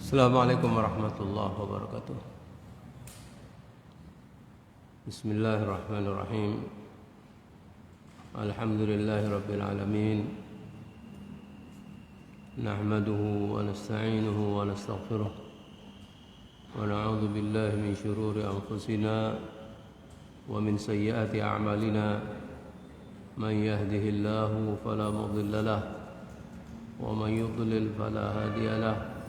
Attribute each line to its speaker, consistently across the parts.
Speaker 1: Assalamualaikum warahmatullahi wabarakatuh. Bismillahirrahmanirrahim. Alhamdulillahi rabbil alamin. Nahmaduhu wa nasta'inuhu wa nastaghfiruh. Wa na'udzu billahi min shururi anfusina wa min sayyiati a'malina. Man yahdihillahu fala mudilla lahu wa man yudlil fala hadiya lahu.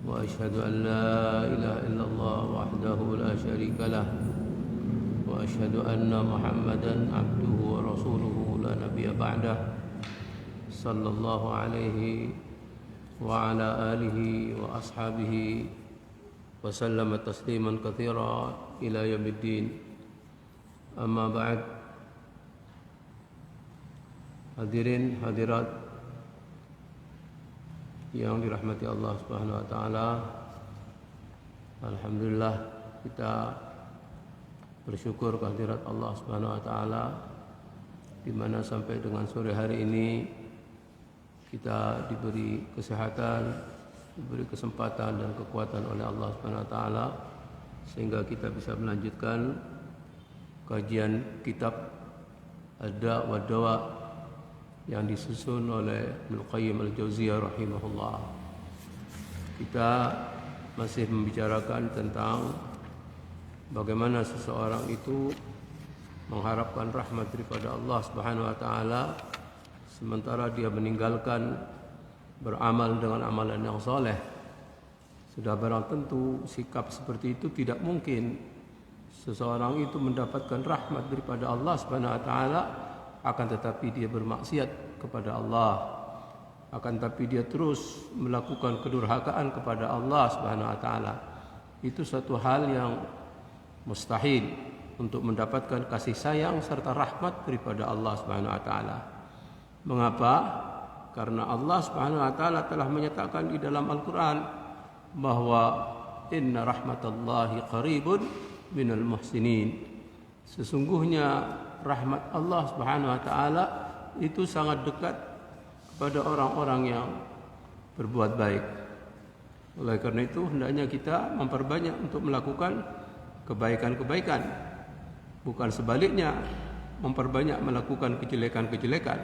Speaker 1: وأشهد أن لا إله إلا الله وحده لا شريك له وأشهد أن محمدا عبده ورسوله لا نبي بعده صلى الله عليه وعلى آله وأصحابه وسلم تسليما كثيرا إلى يوم الدين. أما بعد. Hadirin hadirat yang dirahmati Allah Subhanahu wa taala, alhamdulillah kita bersyukur kehadirat Allah Subhanahu wa taala di mana sampai dengan sore hari ini kita diberi kesehatan, diberi kesempatan dan kekuatan oleh Allah Subhanahu wa taala sehingga kita bisa melanjutkan kajian kitab Ad-Da' wa Dawa yang disusun oleh Ibnu Qayyim al-Jauziyah rahimahullah. Kita masih membicarakan tentang bagaimana seseorang itu mengharapkan rahmat daripada Allah Subhanahu wa taala sementara dia meninggalkan beramal dengan amalan yang saleh. Sudah barang tentu sikap seperti itu tidak mungkin seseorang itu mendapatkan rahmat daripada Allah Subhanahu wa taala, akan tetapi dia bermaksiat kepada Allah, akan tetapi dia terus melakukan kedurhakaan kepada Allah Subhanahu wa taala. Itu satu hal yang mustahil untuk mendapatkan kasih sayang serta rahmat daripada Allah Subhanahu wa taala. Mengapa? Karena Allah Subhanahu wa taala telah menyatakan di dalam Al-Qur'an bahwa inna rahmatallahi qaribun minal muhsinin. Sesungguhnya rahmat Allah Subhanahu wa taala itu sangat dekat kepada orang-orang yang berbuat baik. Oleh karena itu hendaknya kita memperbanyak untuk melakukan kebaikan-kebaikan, bukan sebaliknya memperbanyak melakukan kejelekan-kejelekan.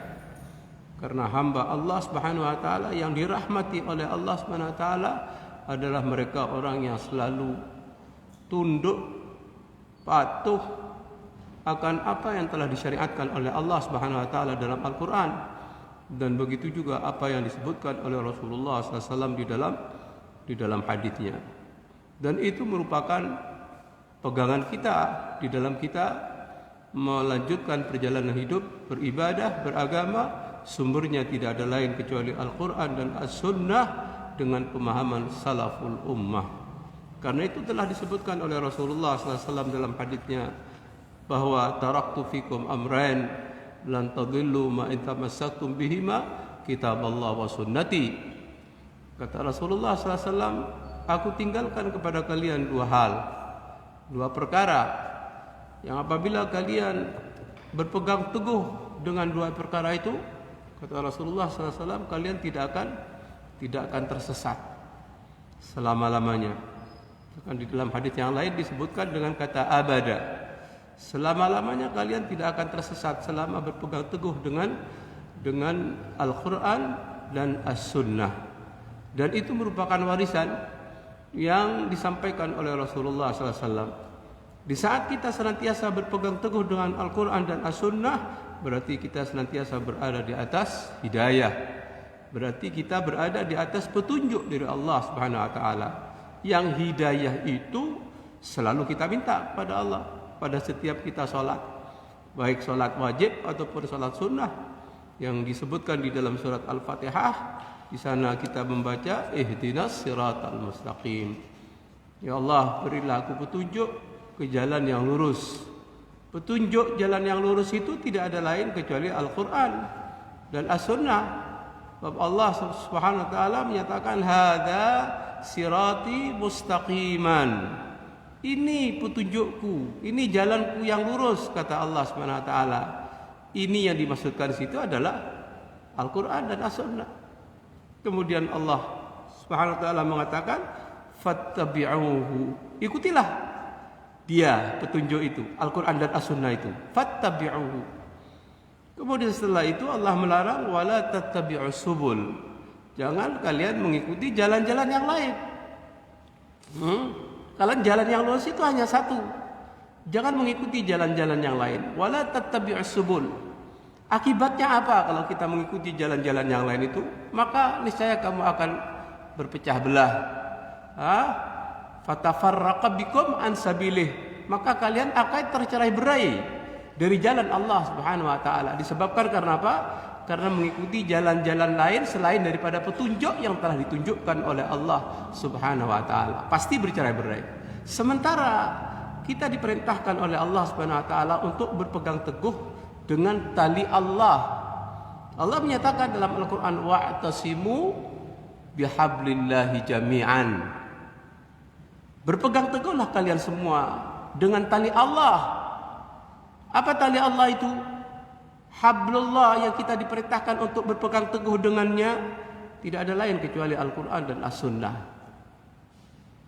Speaker 1: Karena hamba Allah Subhanahu wa taala yang dirahmati oleh Allah Subhanahu wa taala adalah mereka orang yang selalu tunduk, patuh akan apa yang telah disyariatkan oleh Allah Subhanahu wa taala dalam Al-Qur'an, dan begitu juga apa yang disebutkan oleh Rasulullah SAW di dalam hadisnya. Dan itu merupakan pegangan kita di dalam kita melanjutkan perjalanan hidup, beribadah, beragama. Sumbernya tidak ada lain kecuali Al-Qur'an dan As-Sunnah dengan pemahaman salaful ummah. Karena itu telah disebutkan oleh Rasulullah SAW dalam hadisnya bahwa taraktu fikum amrain lan tadillu ma in tamassaktum bihima kitaballah wa sunnati. Kata Rasulullah SAW, aku tinggalkan kepada kalian dua hal, dua perkara yang apabila kalian berpegang teguh dengan dua perkara itu, kata Rasulullah SAW, kalian tidak akan tersesat selama-lamanya. Bahkan di dalam hadis yang lain disebutkan dengan kata abada. Selama-lamanya kalian tidak akan tersesat selama berpegang teguh dengan Al-Quran dan As-Sunnah. Dan itu merupakan warisan yang disampaikan oleh Rasulullah SAW. Di saat kita senantiasa berpegang teguh dengan Al-Quran dan As-Sunnah, berarti kita senantiasa berada di atas hidayah. Berarti kita berada di atas petunjuk dari Allah Subhanahu wa taala. Yang hidayah itu selalu kita minta pada Allah pada setiap kita sholat, baik sholat wajib ataupun sholat sunnah, yang disebutkan di dalam surat Al-Fatihah. Di sana kita membaca ihdinas siratal mustaqim. Ya Allah, berilah aku petunjuk ke jalan yang lurus. Petunjuk jalan yang lurus itu tidak ada lain kecuali Al-Quran dan As-Sunnah. Sebab Allah Subhanahu wa taala menyatakan hadza sirati mustaqiman. Ini petunjukku, ini jalanku yang lurus, kata Allah Subhanahu wa taala. Ini yang dimaksudkan di situ adalah Al-Quran dan As-Sunnah. Kemudian Allah Subhanahu wa taala mengatakan fattabi'uhu, ikutilah dia petunjuk itu, Al-Qur'an dan As-Sunnah itu, fattabi'uhu. Kemudian setelah itu Allah melarang wala tattabi'us subul, jangan kalian mengikuti jalan-jalan yang lain. Kalian jalan yang lurus itu hanya satu, jangan mengikuti jalan-jalan yang lain. Wala tattabi'us subul, akibatnya apa kalau kita mengikuti jalan-jalan yang lain itu? Maka niscaya kamu akan berpecah belah. Fatafarraqa bikum an sabilih, maka kalian akan tercerai-berai dari jalan Allah Subhanahu wa taala. Disebabkan karena apa? Karena mengikuti jalan-jalan lain selain daripada petunjuk yang telah ditunjukkan oleh Allah Subhanahu wa taala. Pasti bercerai-berai. Sementara kita diperintahkan oleh Allah Subhanahu wa taala untuk berpegang teguh dengan tali Allah. Allah menyatakan dalam Al-Qur'an wa'tasimu bihablillahi jami'an. Berpegang teguhlah kalian semua dengan tali Allah. Apa tali Allah itu? Hablullah yang kita diperintahkan untuk berpegang teguh dengannya tidak ada lain kecuali Al-Qur'an dan As-Sunnah.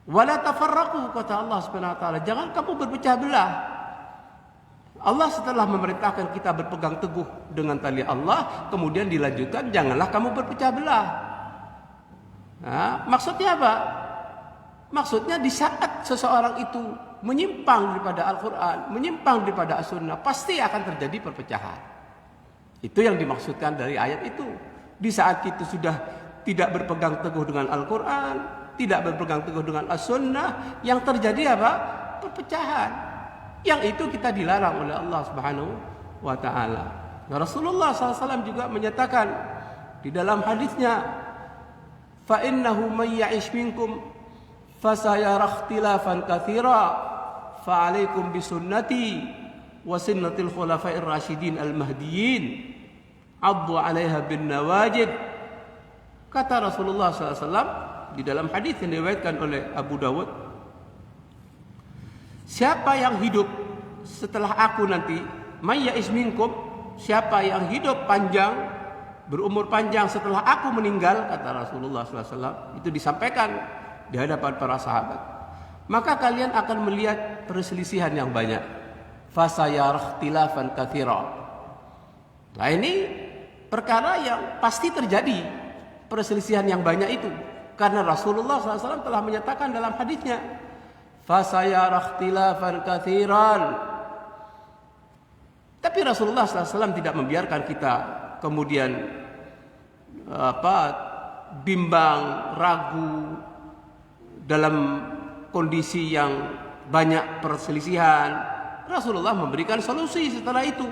Speaker 1: Wala tafarraqu, kata Allah Subhanahu wa taala, jangan kamu berpecah belah. Allah setelah memerintahkan kita berpegang teguh dengan tali Allah, kemudian dilanjutkan janganlah kamu berpecah belah. Maksudnya apa? Maksudnya di saat seseorang itu menyimpang daripada Al-Quran, menyimpang daripada As-Sunnah, pasti akan terjadi perpecahan. Itu yang dimaksudkan dari ayat itu. Di saat kita sudah tidak berpegang teguh dengan Al-Quran, tidak berpegang teguh dengan As-Sunnah, yang terjadi apa? Perpecahan. Yang itu kita dilarang oleh Allah Subhanahu wa taala. Nah, Rasulullah SAW juga menyatakan di dalam hadisnya, fa innahu may ya'ish minkum fasayara ikhtilafan katsira fa 'alaikum bisunnati wa sunnatil khulafa'ir rasyidin al-mahdiyyin 'addu 'alaiha bin nawajid. Kata Rasulullah SAW di dalam hadis yang diriwayatkan oleh Abu Dawud, siapa yang hidup setelah aku nanti, may ya'ish minkum, siapa yang hidup panjang, berumur panjang setelah aku meninggal, kata Rasulullah SAW, itu disampaikan di hadapan para sahabat, maka kalian akan melihat perselisihan yang banyak. Fasayara ikhtilafan katsira. Nah, ini perkara yang pasti terjadi, perselisihan yang banyak itu, karena Rasulullah SAW telah menyatakan dalam hadisnya, fasayara ikhtilafan katsiran. Tapi Rasulullah SAW tidak membiarkan kita kemudian bimbang, ragu dalam kondisi yang banyak perselisihan. Rasulullah memberikan solusi setelah itu.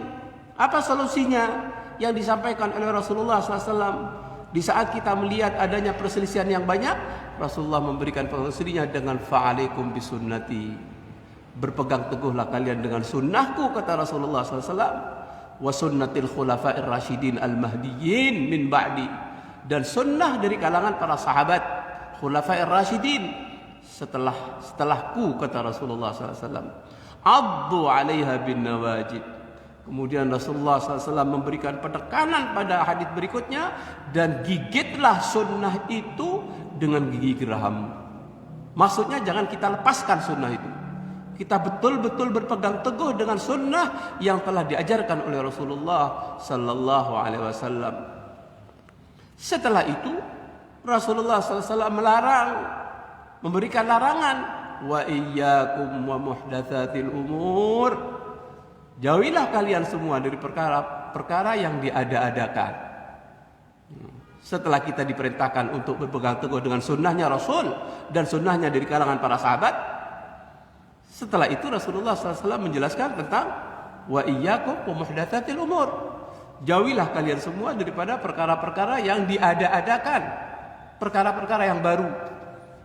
Speaker 1: Apa solusinya yang disampaikan oleh Rasulullah SAW? Di saat kita melihat adanya perselisihan yang banyak, Rasulullah memberikan solusinya dengan fa'alaikum bisunnati. Berpegang teguhlah kalian dengan sunnahku, kata Rasulullah SAW. Wa sunnatil khulafa'ir rasyidin al-mahdiyyin min ba'di. Dan sunnah dari kalangan para sahabat khulafa'ir rasyidin setelahku, kata Rasulullah SAW. Addu 'alaiha bin nawajid. Kemudian Rasulullah SAW memberikan penekanan pada hadis berikutnya, dan gigitlah sunnah itu dengan gigi geram. Maksudnya jangan kita lepaskan sunnah itu. Kita betul-betul berpegang teguh dengan sunnah yang telah diajarkan oleh Rasulullah Sallallahu Alaihi Wasallam. Setelah itu Rasulullah SAW melarang, memberikan larangan, wa iyyakum wa muhdatsatil umur. Jauhilah kalian semua dari perkara-perkara yang diada-adakan. Setelah kita diperintahkan untuk berpegang teguh dengan sunnahnya Rasul dan sunnahnya dari kalangan para sahabat, setelah itu Rasulullah SAW menjelaskan tentang wa iyyakum wa muhdatsatil umur. Jauhilah kalian semua daripada perkara-perkara yang diada-adakan, perkara-perkara yang baru,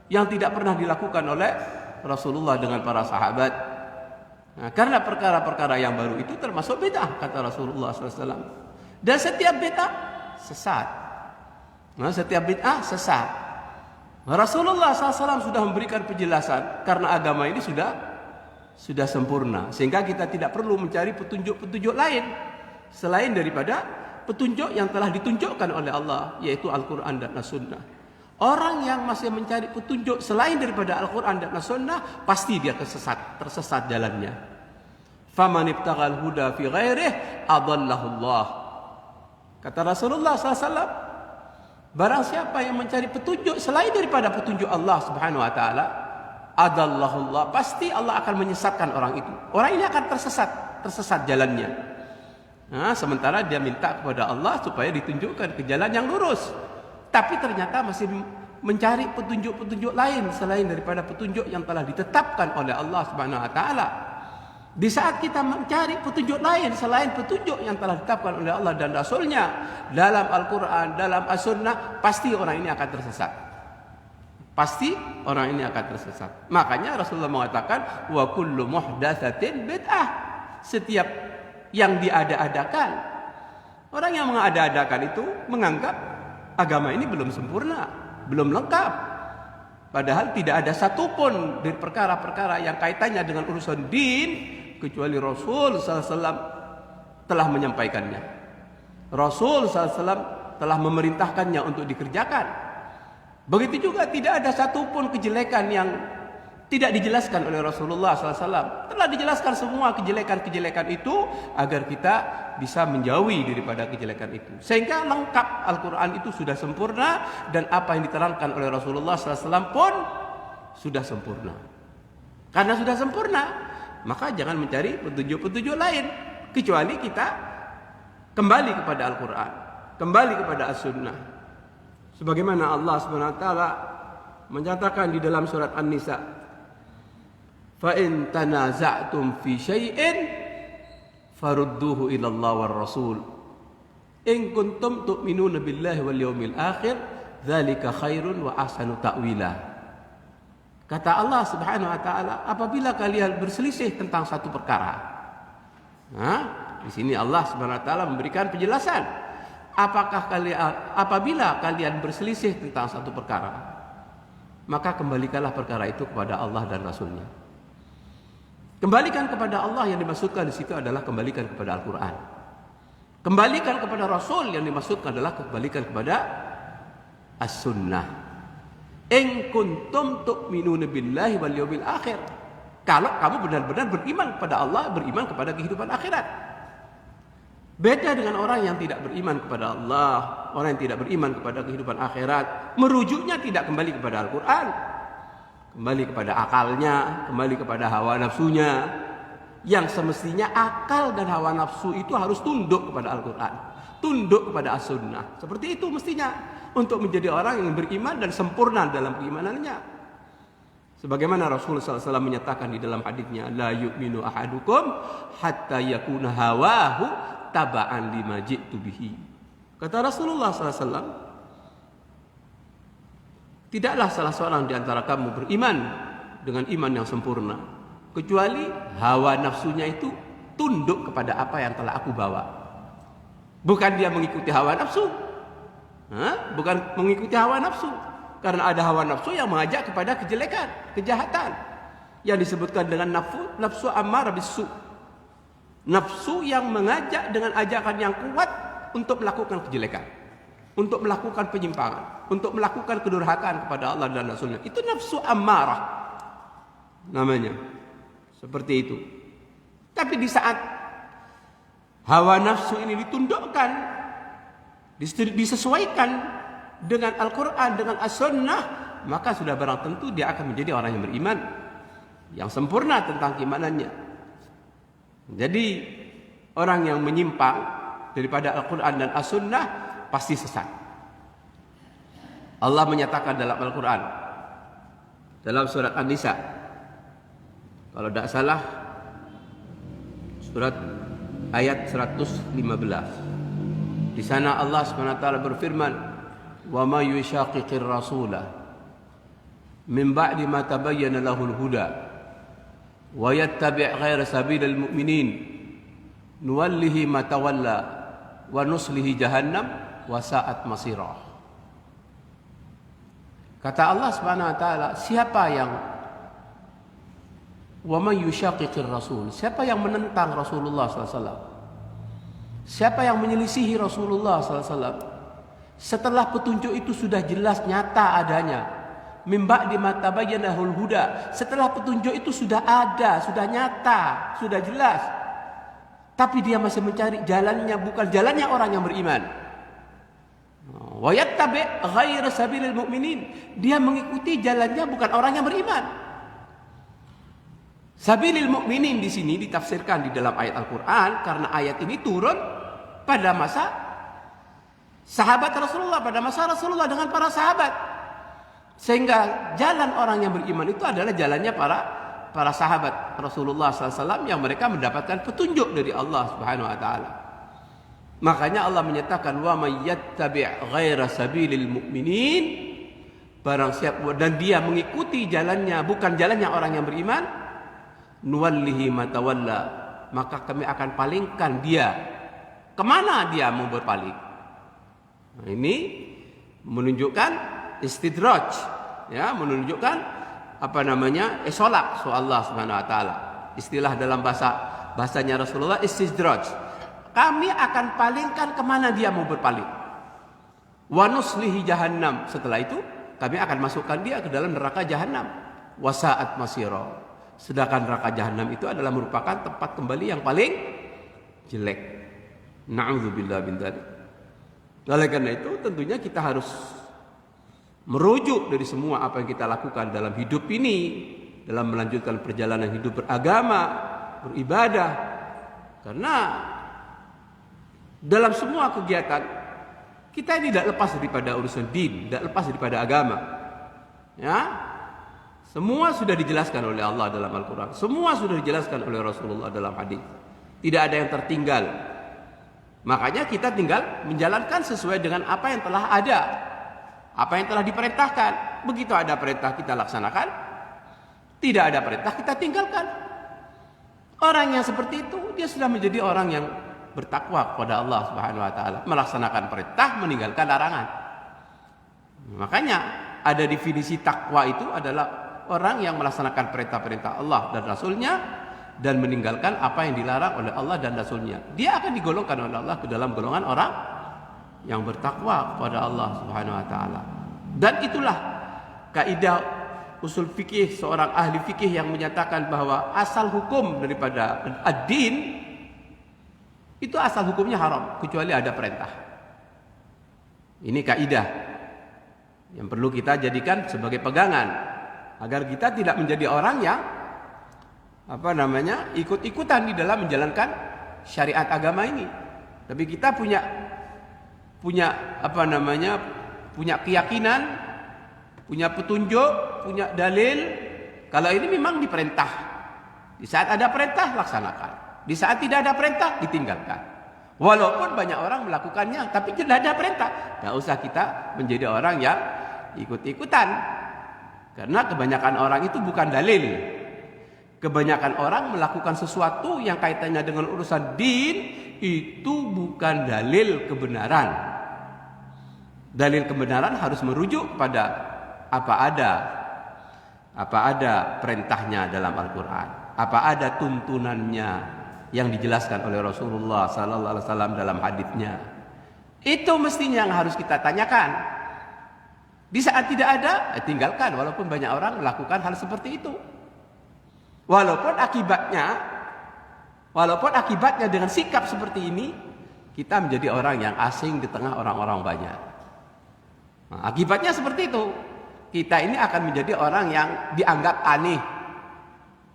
Speaker 1: yang tidak pernah dilakukan oleh Rasulullah dengan para sahabat. Nah, karena perkara-perkara yang baru itu termasuk bid'ah, kata Rasulullah SAW. Dan setiap bid'ah sesat. Nah, setiap bid'ah sesat. Rasulullah SAW sudah memberikan penjelasan, karena agama ini sudah sempurna, sehingga kita tidak perlu mencari petunjuk-petunjuk lain selain daripada petunjuk yang telah ditunjukkan oleh Allah, yaitu Al-Quran dan As-Sunnah. Orang yang masih mencari petunjuk selain daripada Al-Quran dan As-Sunnah, pasti dia tersesat jalannya. Faman ibtaghal huda fi ghairihi adallahu Allah. Kata Rasulullah SAW, barang siapa yang mencari petunjuk selain daripada petunjuk Allah Subhanahu wa taala, adallahu Allah, pasti Allah akan menyesatkan orang itu. Orang ini akan tersesat jalannya. Nah, sementara dia minta kepada Allah supaya ditunjukkan ke jalan yang lurus. Tapi ternyata masih mencari petunjuk-petunjuk lain selain daripada petunjuk yang telah ditetapkan oleh Allah Subhanahu wa taala. Di saat kita mencari petunjuk lain selain petunjuk yang telah ditetapkan oleh Allah dan Rasul-Nya dalam Al-Quran, dalam As-Sunnah, pasti orang ini akan tersesat. Pasti orang ini akan tersesat. Makanya Rasulullah mengatakan, wa kullu muhdatsatin bid'ah. Setiap yang diada-adakan, orang yang mengada-adakan itu menganggap agama ini belum sempurna, belum lengkap. Padahal tidak ada satupun dari perkara-perkara yang kaitannya dengan urusan din kecuali Rasul SAW telah menyampaikannya. Rasul SAW telah memerintahkannya untuk dikerjakan. Begitu juga tidak ada satupun kejelekan yang tidak dijelaskan oleh Rasulullah SAW. Telah dijelaskan semua kejelekan-kejelekan itu agar kita bisa menjauhi daripada kejelekan itu. Sehingga lengkap Al-Quran itu sudah sempurna, dan apa yang diterangkan oleh Rasulullah SAW pun sudah sempurna. Karena sudah sempurna, maka jangan mencari petunjuk-petunjuk lain, kecuali kita kembali kepada Al-Quran, kembali kepada As-Sunnah. Sebagaimana Allah SWT menyatakan di dalam surat An-Nisa, فَإِن تَنَازَعْتُمْ فِي شَيْءٍ فَرُدُّوهُ إِلَى اللَّهِ وَالرَّسُولِ إِن كُنتُمْ تُؤْمِنُونَ بِاللَّهِ وَالْيَوْمِ الْآخِرِ ذَلِكَ خَيْرٌ وَأَحْسَنُ تَأْوِيلًا. Kata Allah Subhanahu wa taala, apabila kalian berselisih tentang satu perkara. Nah, di sini Allah Subhanahu wa taala memberikan penjelasan. Apabila kalian berselisih tentang satu perkara, maka kembalikanlah perkara itu kepada Allah dan Rasul-Nya. Kembalikan kepada Allah yang dimaksudkan di situ adalah kembalikan kepada Al-Quran. Kembalikan kepada Rasul yang dimaksudkan adalah kembalikan kepada As-Sunnah. In kuntum tu'minuna billahi wal yawmil akhir. Kalau kamu benar-benar beriman kepada Allah, beriman kepada kehidupan akhirat. Beda dengan orang yang tidak beriman kepada Allah, orang yang tidak beriman kepada kehidupan akhirat, merujuknya tidak kembali kepada Al-Quran, kembali kepada akalnya, kembali kepada hawa nafsunya, yang semestinya akal dan hawa nafsu itu harus tunduk kepada Al-Quran, tunduk kepada As-Sunnah. Seperti itu mestinya untuk menjadi orang yang beriman dan sempurna dalam keimanannya. Sebagaimana Rasulullah SAW menyatakan di dalam hadisnya, la yu'minu ahadukum hatta yakuna hawahu taba'an lima ji'tu bihi. Kata Rasulullah SAW, tidaklah salah seorang di antara kamu beriman dengan iman yang sempurna, kecuali hawa nafsunya itu tunduk kepada apa yang telah aku bawa. Bukan dia mengikuti hawa nafsu, bukan mengikuti hawa nafsu, karena ada hawa nafsu yang mengajak kepada kejelekan, kejahatan, yang disebutkan dengan nafsu ammarah bisu, nafsu yang mengajak dengan ajakan yang kuat untuk melakukan kejelekan, untuk melakukan penyimpangan, untuk melakukan kedurhakaan kepada Allah dan Rasulnya. Itu nafsu ammarah namanya. Seperti itu. Tapi di saat hawa nafsu ini ditundukkan, disesuaikan dengan Al-Quran, dengan As-Sunnah, maka sudah barang tentu dia akan menjadi orang yang beriman, yang sempurna tentang keimanannya. Jadi orang yang menyimpang daripada Al-Quran dan As-Sunnah pasti sesat. Allah menyatakan dalam Al-Quran, dalam surat An-Nisa, kalau tidak salah surat ayat 115, di sana Allah SWT berfirman, wa ma yushaqiqir rasula min ba'di ma tabayyana lahul huda wa yattabi' ghaira sabilil mu'minin nuwallihi ma tawalla wa nuslihi jahannam wa sa'at masirah. Kata Allah Subhanahu wa taala, siapa yang wa man yushaqiqir rasul, siapa yang menentang Rasulullah sallallahu alaihi wasallam, siapa yang menyelisihi Rasulullah sallallahu alaihi wasallam, setelah petunjuk itu sudah jelas nyata adanya, min ba'di ma tabayyanahul huda, setelah petunjuk itu sudah ada, sudah nyata, sudah jelas, tapi dia masih mencari jalannya bukan jalannya orang yang beriman. Wa yattabi' ghaira sabilil mu'minin, dia mengikuti jalannya bukan orang yang beriman. Sabilil mu'minin di sini ditafsirkan di dalam ayat Al-Qur'an karena ayat ini turun pada masa sahabat Rasulullah, pada masa Rasulullah dengan para sahabat. Sehingga jalan orang yang beriman itu adalah jalannya para sahabat Rasulullah SAW yang mereka mendapatkan petunjuk dari Allah Subhanahu Wa Taala. Makanya Allah menyatakan wa may yattabi' ghaira sabilil mu'minin, barang siapa dan dia mengikuti jalannya bukan jalannya orang yang beriman, nuwallihi ma tawalla, maka kami akan palingkan dia. Kemana dia mau berpaling? Nah, ini menunjukkan istidraj, ya, menunjukkan isolak Allah Subhanahu Wa Taala. Istilah dalam bahasanya Rasulullah istidraj. Kami akan palingkan kemana dia mau berpaling. Wa nuslihi jahannam, setelah itu kami akan masukkan dia ke dalam neraka jahannam. Wasa'at masira, sedangkan neraka jahannam itu adalah merupakan tempat kembali yang paling jelek. Na'udzubillah min dzalik. Oleh karena itu tentunya kita harus merujuk dari semua apa yang kita lakukan dalam hidup ini, dalam melanjutkan perjalanan hidup beragama, beribadah. Karena dalam semua kegiatan kita tidak lepas daripada urusan din, tidak lepas daripada agama. Ya, semua sudah dijelaskan oleh Allah dalam Al-Quran, semua sudah dijelaskan oleh Rasulullah dalam hadis. Tidak ada yang tertinggal. Makanya kita tinggal menjalankan sesuai dengan apa yang telah ada, apa yang telah diperintahkan. Begitu ada perintah kita laksanakan, tidak ada perintah kita tinggalkan. Orang yang seperti itu dia sudah menjadi orang yang bertakwa kepada Allah Subhanahu Wa Taala, melaksanakan perintah, meninggalkan larangan. Makanya ada definisi takwa itu adalah orang yang melaksanakan perintah-perintah Allah dan Rasulnya dan meninggalkan apa yang dilarang oleh Allah dan Rasulnya. Dia akan digolongkan oleh Allah ke dalam golongan orang yang bertakwa kepada Allah Subhanahu Wa Taala. Dan itulah kaidah usul fikih seorang ahli fikih yang menyatakan bahwa asal hukum daripada ad-din itu asal hukumnya haram kecuali ada perintah. Ini kaidah yang perlu kita jadikan sebagai pegangan agar kita tidak menjadi orang yang ikut-ikutan di dalam menjalankan syariat agama ini. Tapi kita punya keyakinan, punya petunjuk, punya dalil. Kalau ini memang diperintah. Di saat ada perintah laksanakan. Di saat tidak ada perintah ditinggalkan. Walaupun banyak orang melakukannya, tapi tidak ada perintah. Tidak usah kita menjadi orang yang ikut-ikutan. Karena kebanyakan orang itu bukan dalil. Kebanyakan orang melakukan sesuatu yang kaitannya dengan urusan din itu bukan dalil kebenaran. Dalil kebenaran harus merujuk pada apa ada perintahnya dalam Al-Quran, apa ada tuntunannya yang dijelaskan oleh Rasulullah sallallahu alaihi wasallam dalam hadisnya. Itu mestinya yang harus kita tanyakan. Di saat tidak ada, tinggalkan. Walaupun banyak orang melakukan hal seperti itu. Walaupun akibatnya dengan sikap seperti ini kita menjadi orang yang asing di tengah orang-orang banyak. Nah, akibatnya seperti itu. Kita ini akan menjadi orang yang dianggap aneh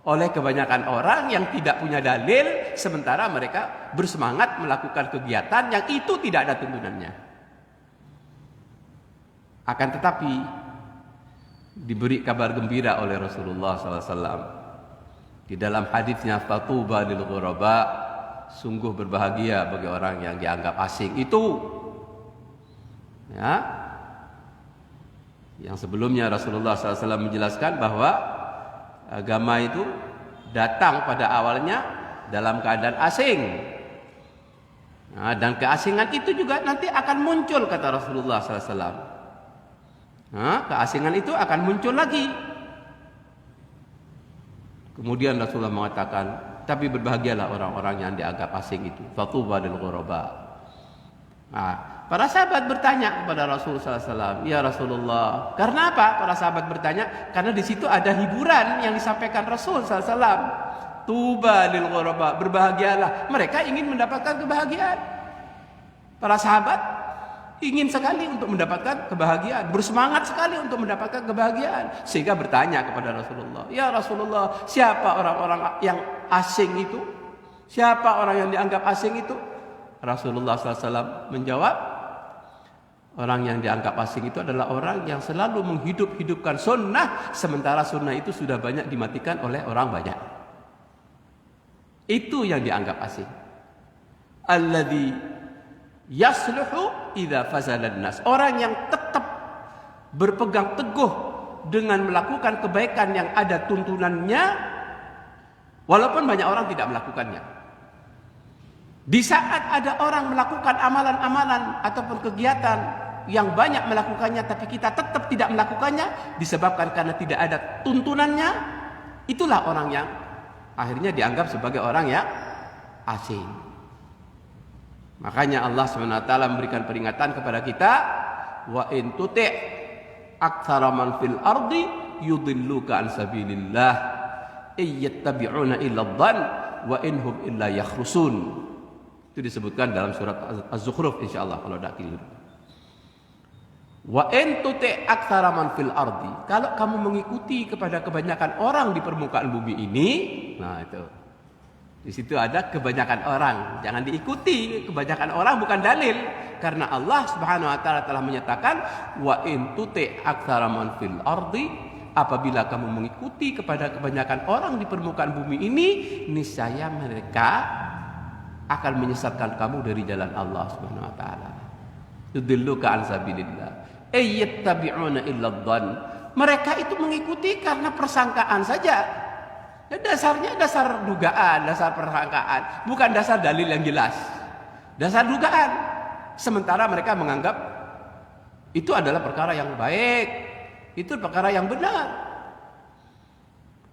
Speaker 1: oleh kebanyakan orang yang tidak punya dalil, sementara mereka bersemangat melakukan kegiatan yang itu tidak ada tuntunannya. Akan tetapi diberi kabar gembira oleh Rasulullah SAW. Di dalam hadisnya fatuba lil ghuraba, sungguh berbahagia bagi orang yang dianggap asing itu. Ya. Yang sebelumnya Rasulullah SAW menjelaskan bahwa agama itu datang pada awalnya dalam keadaan asing. Nah, dan keasingan itu juga nanti akan muncul kata Rasulullah SAW. Nah, keasingan itu akan muncul lagi. Kemudian Rasulullah mengatakan, tapi berbahagialah orang-orang yang dianggap asing itu. Fatuba lil ghuraba. Nah, Para sahabat bertanya kepada Rasulullah SAW, ya Rasulullah, karena apa? Para sahabat bertanya, karena di situ ada hiburan yang disampaikan Rasul SAW. Tuba lil ghuraba, berbahagialah. Mereka ingin mendapatkan kebahagiaan. Para sahabat ingin sekali untuk mendapatkan kebahagiaan, bersemangat sekali untuk mendapatkan kebahagiaan, sehingga bertanya kepada Rasulullah, ya Rasulullah, siapa orang-orang yang asing itu? Siapa orang yang dianggap asing itu? Rasulullah SAW menjawab, orang yang dianggap asing itu adalah orang yang selalu menghidup-hidupkan sunnah, sementara sunnah itu sudah banyak dimatikan oleh orang banyak. Itu yang dianggap asing. Alladzi yasluhu idza fazala an-nas. Orang yang tetap berpegang teguh dengan melakukan kebaikan yang ada tuntunannya, walaupun banyak orang tidak melakukannya. Di saat ada orang melakukan amalan-amalan ataupun kegiatan yang banyak melakukannya, tapi kita tetap tidak melakukannya disebabkan karena tidak ada tuntunannya, itulah orang yang akhirnya dianggap sebagai orang yang asing. Makanya Allah SWT memberikan peringatan kepada kita, wa in tuti' aktsara man fil ardi yudilluka an sabilillah iyattabi'una illa dhann wa inhum illa yakhrusun. Itu disebutkan dalam surat Az-Zukhruf insyaallah kalau tidak keliru. Wa in tuti' aktsara man fil ardi, kalau kamu mengikuti kepada kebanyakan orang di permukaan bumi ini, nah itu. Di situ ada kebanyakan orang, jangan diikuti kebanyakan orang, bukan dalil, karena Allah Subhanahu wa taala telah menyatakan wa in tuti' aktsara man fil ardi, apabila kamu mengikuti kepada kebanyakan orang di permukaan bumi ini, niscaya mereka akan menyesatkan kamu dari jalan Allah Subhanahu wa taala. Yudilluka an sabilillah ayyattabi'una illa dhann. Mereka itu mengikuti karena persangkaan saja. Dasarnya dasar dugaan, dasar persangkaan, bukan dasar dalil yang jelas. Dasar dugaan. Sementara mereka menganggap itu adalah perkara yang baik, itu perkara yang benar.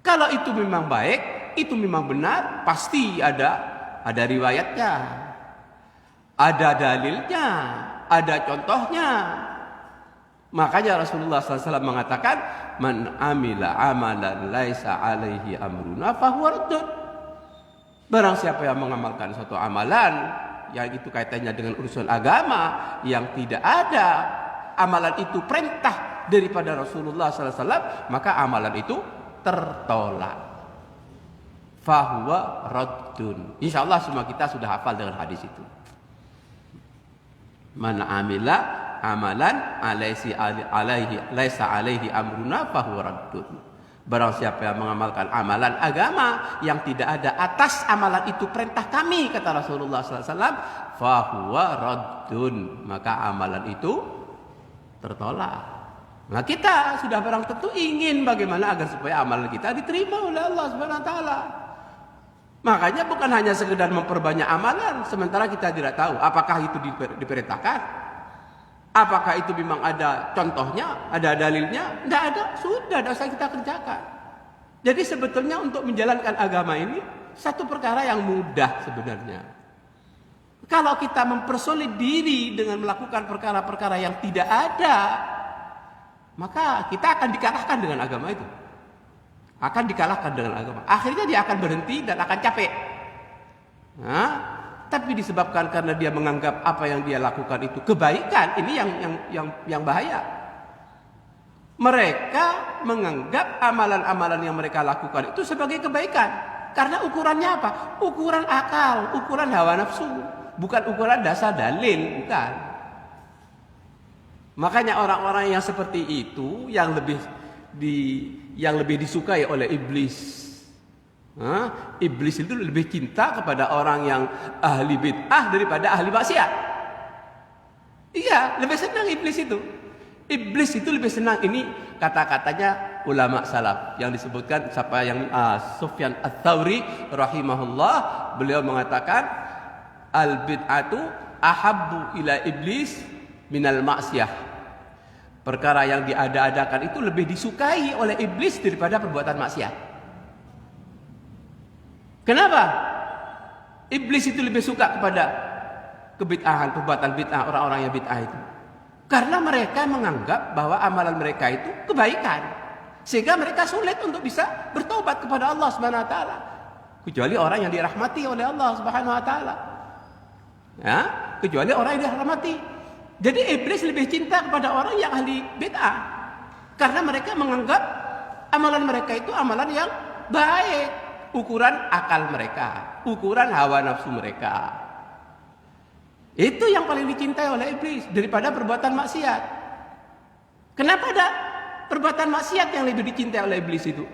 Speaker 1: Kalau itu memang baik, itu memang benar, pasti ada riwayatnya, ada dalilnya, ada contohnya. Makanya Rasulullah SAW mengatakan, man amila amalan laisa alaihi amruna fahuwa raddun. Barang siapa yang mengamalkan suatu amalan yang itu kaitannya dengan urusan agama, yang tidak ada amalan itu perintah daripada Rasulullah SAW, maka amalan itu tertolak. Fahuwa raddun. Insyaallah semua kita sudah hafal dengan hadis itu. Man amila amalan laisa alaihi amruna fahuwa raddun. Barang siapa yang mengamalkan amalan agama yang tidak ada atas amalan itu perintah kami, kata Rasulullah SAW, fahuwa raddun, maka amalan itu tertolak. Nah, kita sudah barang tentu ingin bagaimana agar supaya amalan kita diterima oleh Allah Subhanahu wa taala. Makanya bukan hanya sekedar memperbanyak amalan sementara kita tidak tahu apakah itu diperintahkan. Apakah itu memang ada contohnya, ada dalilnya? Tidak ada, sudah usah kita kerjakan. Jadi sebetulnya untuk menjalankan agama ini satu perkara yang mudah sebenarnya. Kalau kita mempersulit diri dengan melakukan perkara-perkara yang tidak ada, maka kita akan dikalahkan dengan agama itu. Akan dikalahkan dengan agama. Akhirnya dia akan berhenti dan akan capek. Nah, tapi disebabkan karena dia menganggap apa yang dia lakukan itu kebaikan, ini yang bahaya. Mereka menganggap amalan-amalan yang mereka lakukan itu sebagai kebaikan. Karena ukurannya apa? Ukuran akal, ukuran hawa nafsu, bukan ukuran dasar dalil, bukan. Makanya orang-orang yang seperti itu yang lebih disukai oleh iblis. Iblis itu lebih cinta kepada orang yang ahli bid'ah daripada ahli maksiat. Iya, lebih senang iblis itu. Iblis itu lebih senang, ini kata-katanya ulama salaf yang disebutkan siapa yang Sufyan Ats-Tsauri rahimahullah, beliau mengatakan al bid'atu ahabbu ila iblis minal maksiyah. Perkara yang diada-adakan itu lebih disukai oleh iblis daripada perbuatan maksiat. Kenapa? Iblis itu lebih suka kepada
Speaker 2: kebid'ahan, perbuatan bid'ah orang-orang yang bid'ah itu? Karena mereka menganggap bahwa amalan mereka itu kebaikan, sehingga mereka sulit untuk bisa bertobat kepada Allah Subhanahu wa taala. Kecuali orang yang dirahmati oleh Allah Subhanahu wa taala. Ya, kecuali orang yang dirahmati. Jadi iblis lebih cinta kepada orang yang ahli bid'ah, karena mereka menganggap amalan mereka itu amalan yang baik, ukuran akal mereka, ukuran hawa nafsu mereka. Itu yang paling dicintai oleh iblis daripada perbuatan maksiat. Kenapa ada perbuatan maksiat yang lebih dicintai oleh iblis itu?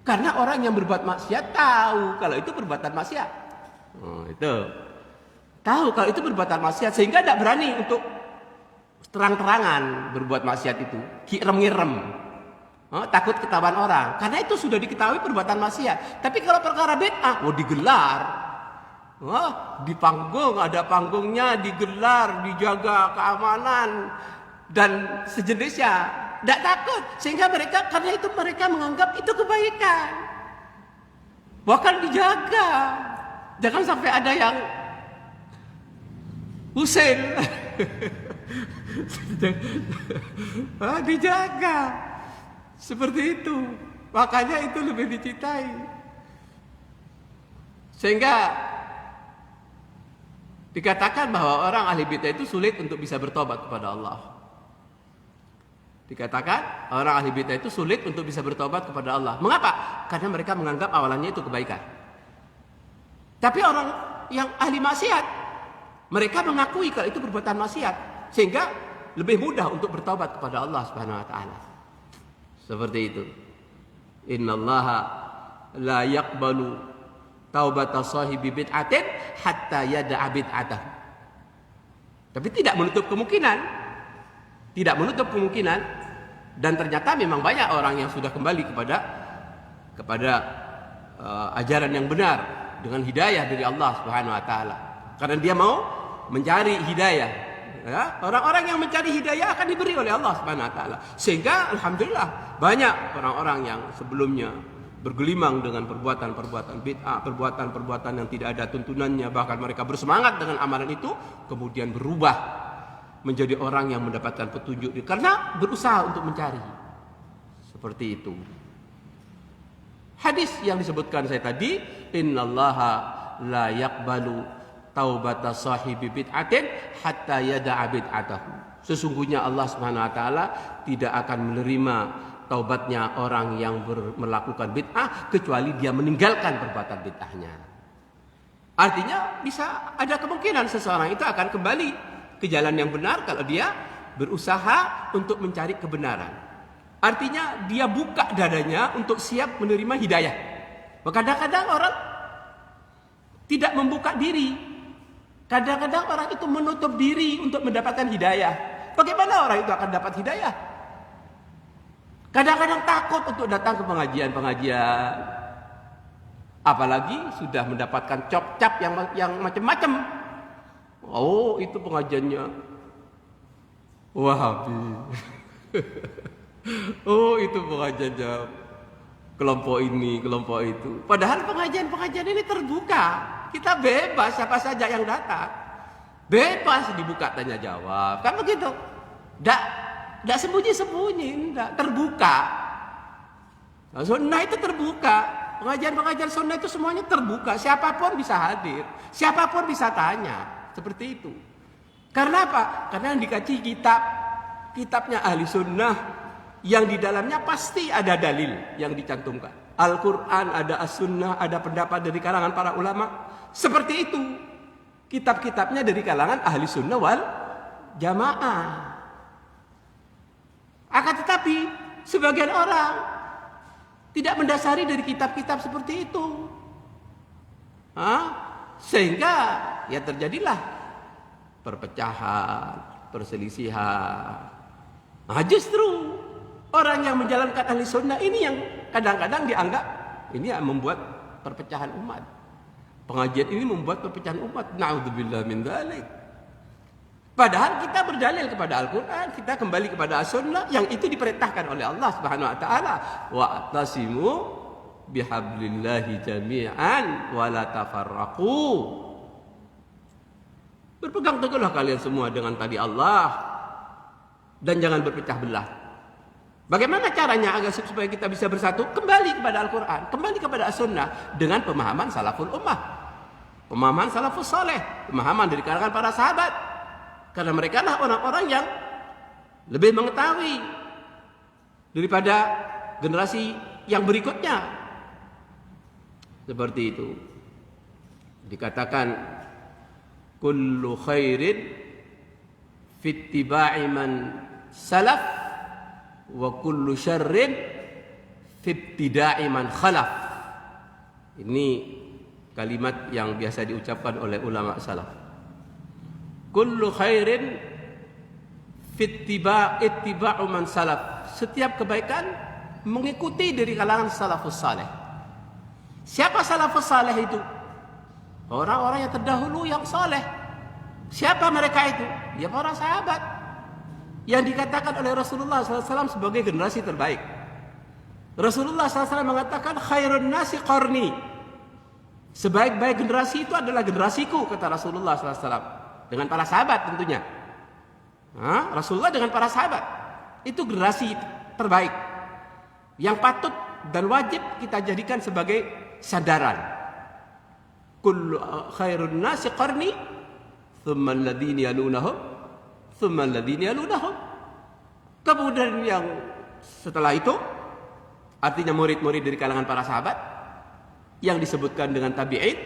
Speaker 2: Karena orang yang berbuat maksiat tahu kalau itu perbuatan maksiat. Itu tahu kalau itu perbuatan maksiat, sehingga tidak berani untuk terang-terangan berbuat maksiat itu, ngirem-ngirem. Takut ketahuan orang, karena itu sudah diketahui perbuatan maksiat. Tapi kalau perkara bid'ah, digelar. Di panggung, ada panggungnya, digelar, dijaga keamanan dan sejenisnya, tidak takut, sehingga mereka, karena itu mereka menganggap itu kebaikan, bahkan dijaga, jangan sampai ada yang usil. Dijaga seperti itu, makanya itu lebih dicintai, sehingga dikatakan bahwa orang ahli bid'ah itu sulit untuk bisa bertobat kepada Allah. Dikatakan orang ahli bid'ah itu sulit untuk bisa bertobat kepada Allah. Mengapa? Karena mereka menganggap awalannya itu kebaikan. Tapi orang yang ahli maksiat, mereka mengakui kalau itu perbuatan maksiat, sehingga lebih mudah untuk bertobat kepada Allah Subhanahu wa taala. Seperti itu. Innallaha la yaqbalu taubata sahibi bid'atin hatta yada'a bid'atahu. Tapi tidak menutup kemungkinan, dan ternyata memang banyak orang yang sudah kembali kepada ajaran yang benar dengan hidayah dari Allah Subhanahu wa taala. Karena dia mau mencari hidayah. Ya, orang-orang yang mencari hidayah akan diberi oleh Allah Subhanahu wa taala. Sehingga alhamdulillah banyak orang-orang yang sebelumnya bergelimang dengan perbuatan-perbuatan bid'ah, perbuatan-perbuatan yang tidak ada tuntunannya, bahkan mereka bersemangat dengan amalan itu, kemudian berubah menjadi orang yang mendapatkan petunjuk karena berusaha untuk mencari. Seperti itu. Hadis yang disebutkan saya tadi, innallaha la yaqbalu taubata sahibi bid'atin hatta yada'a bid'atahu. Sesungguhnya Allah Subhanahu wa taala tidak akan menerima taubatnya orang yang melakukan bid'ah kecuali dia meninggalkan perbuatan bid'ahnya. Artinya bisa ada kemungkinan seseorang itu akan kembali ke jalan yang benar kalau dia berusaha untuk mencari kebenaran. Artinya dia buka dadanya untuk siap menerima hidayah. Kadang-kadang orang tidak membuka diri. Kadang-kadang orang itu menutup diri untuk mendapatkan hidayah. Bagaimana orang itu akan dapat hidayah? Kadang-kadang takut untuk datang ke pengajian-pengajian, apalagi sudah mendapatkan cap-cap yang macam-macam. Oh, itu pengajiannya Wahabi. Oh, itu pengajiannya kelompok ini, kelompok itu. Padahal pengajian-pengajian ini terbuka, kita bebas, siapa saja yang datang, bebas dibuka tanya jawab, kan begitu? Tidak sembunyi-sembunyi, tidak terbuka. Nah, sunnah itu terbuka. Pengajian-pengajian sunnah itu semuanya terbuka. Siapapun bisa hadir, siapapun bisa tanya. Seperti itu. Karena apa? Karena yang dikaji kitabnya ahli sunnah, yang di dalamnya pasti ada dalil yang dicantumkan. Al-Quran, ada as-sunnah, ada pendapat dari kalangan para ulama. Seperti itu. Kitab-kitabnya dari kalangan ahli sunnah wal jamaah. Akan tetapi sebagian orang tidak mendasari dari kitab-kitab seperti itu, sehingga ya terjadilah perpecahan, perselisihan. Justru orang yang menjalankan ahli sunnah ini yang kadang-kadang dianggap ini yang membuat perpecahan umat. Pengajian ini membuat perpecahan umat. Na'udzubillah min dzalik. Padahal kita berdalil kepada Al-Quran, kita kembali kepada As-Sunnah yang itu diperintahkan oleh Allah Subhanahu wa taala. Wa'tasimu bihablillahi jami'an wa la tafarraqu. Berpegang teguhlah kalian semua dengan tali Allah dan jangan berpecah belah. Bagaimana caranya agar supaya kita bisa bersatu? Kembali kepada Al-Quran, kembali kepada As-Sunnah dengan pemahaman salaful ummah, pemahaman salafus saleh, pemahaman dari kalangan para sahabat. Karena mereka lah orang-orang yang lebih mengetahui daripada generasi yang berikutnya. Seperti itu. Dikatakan kullu khairin fittiba'i man salaf wa kullu syarrin fibtida'i man khalaf. Ini kalimat yang biasa diucapkan oleh ulama salaf. Kullu khairin ittiba'u man salaf. Setiap kebaikan mengikuti dari kalangan salafus saleh. Siapa salafus saleh itu? Orang-orang yang terdahulu yang saleh. Siapa mereka itu? Ya para sahabat yang dikatakan oleh Rasulullah SAW sebagai generasi terbaik. Rasulullah SAW mengatakan khairun nasi qarni. Sebaik-baik generasi itu adalah generasiku, kata Rasulullah SAW. Dengan para sahabat tentunya. Rasulullah dengan para sahabat. Itu generasi terbaik. Yang patut dan wajib kita jadikan sebagai sandaran. Kullu khairun nasi qarni, thumma alladhina yalunahum, thumma alladhina yalunahum. Kemudian yang setelah itu, artinya murid-murid dari kalangan para sahabat yang disebutkan dengan tabi'in,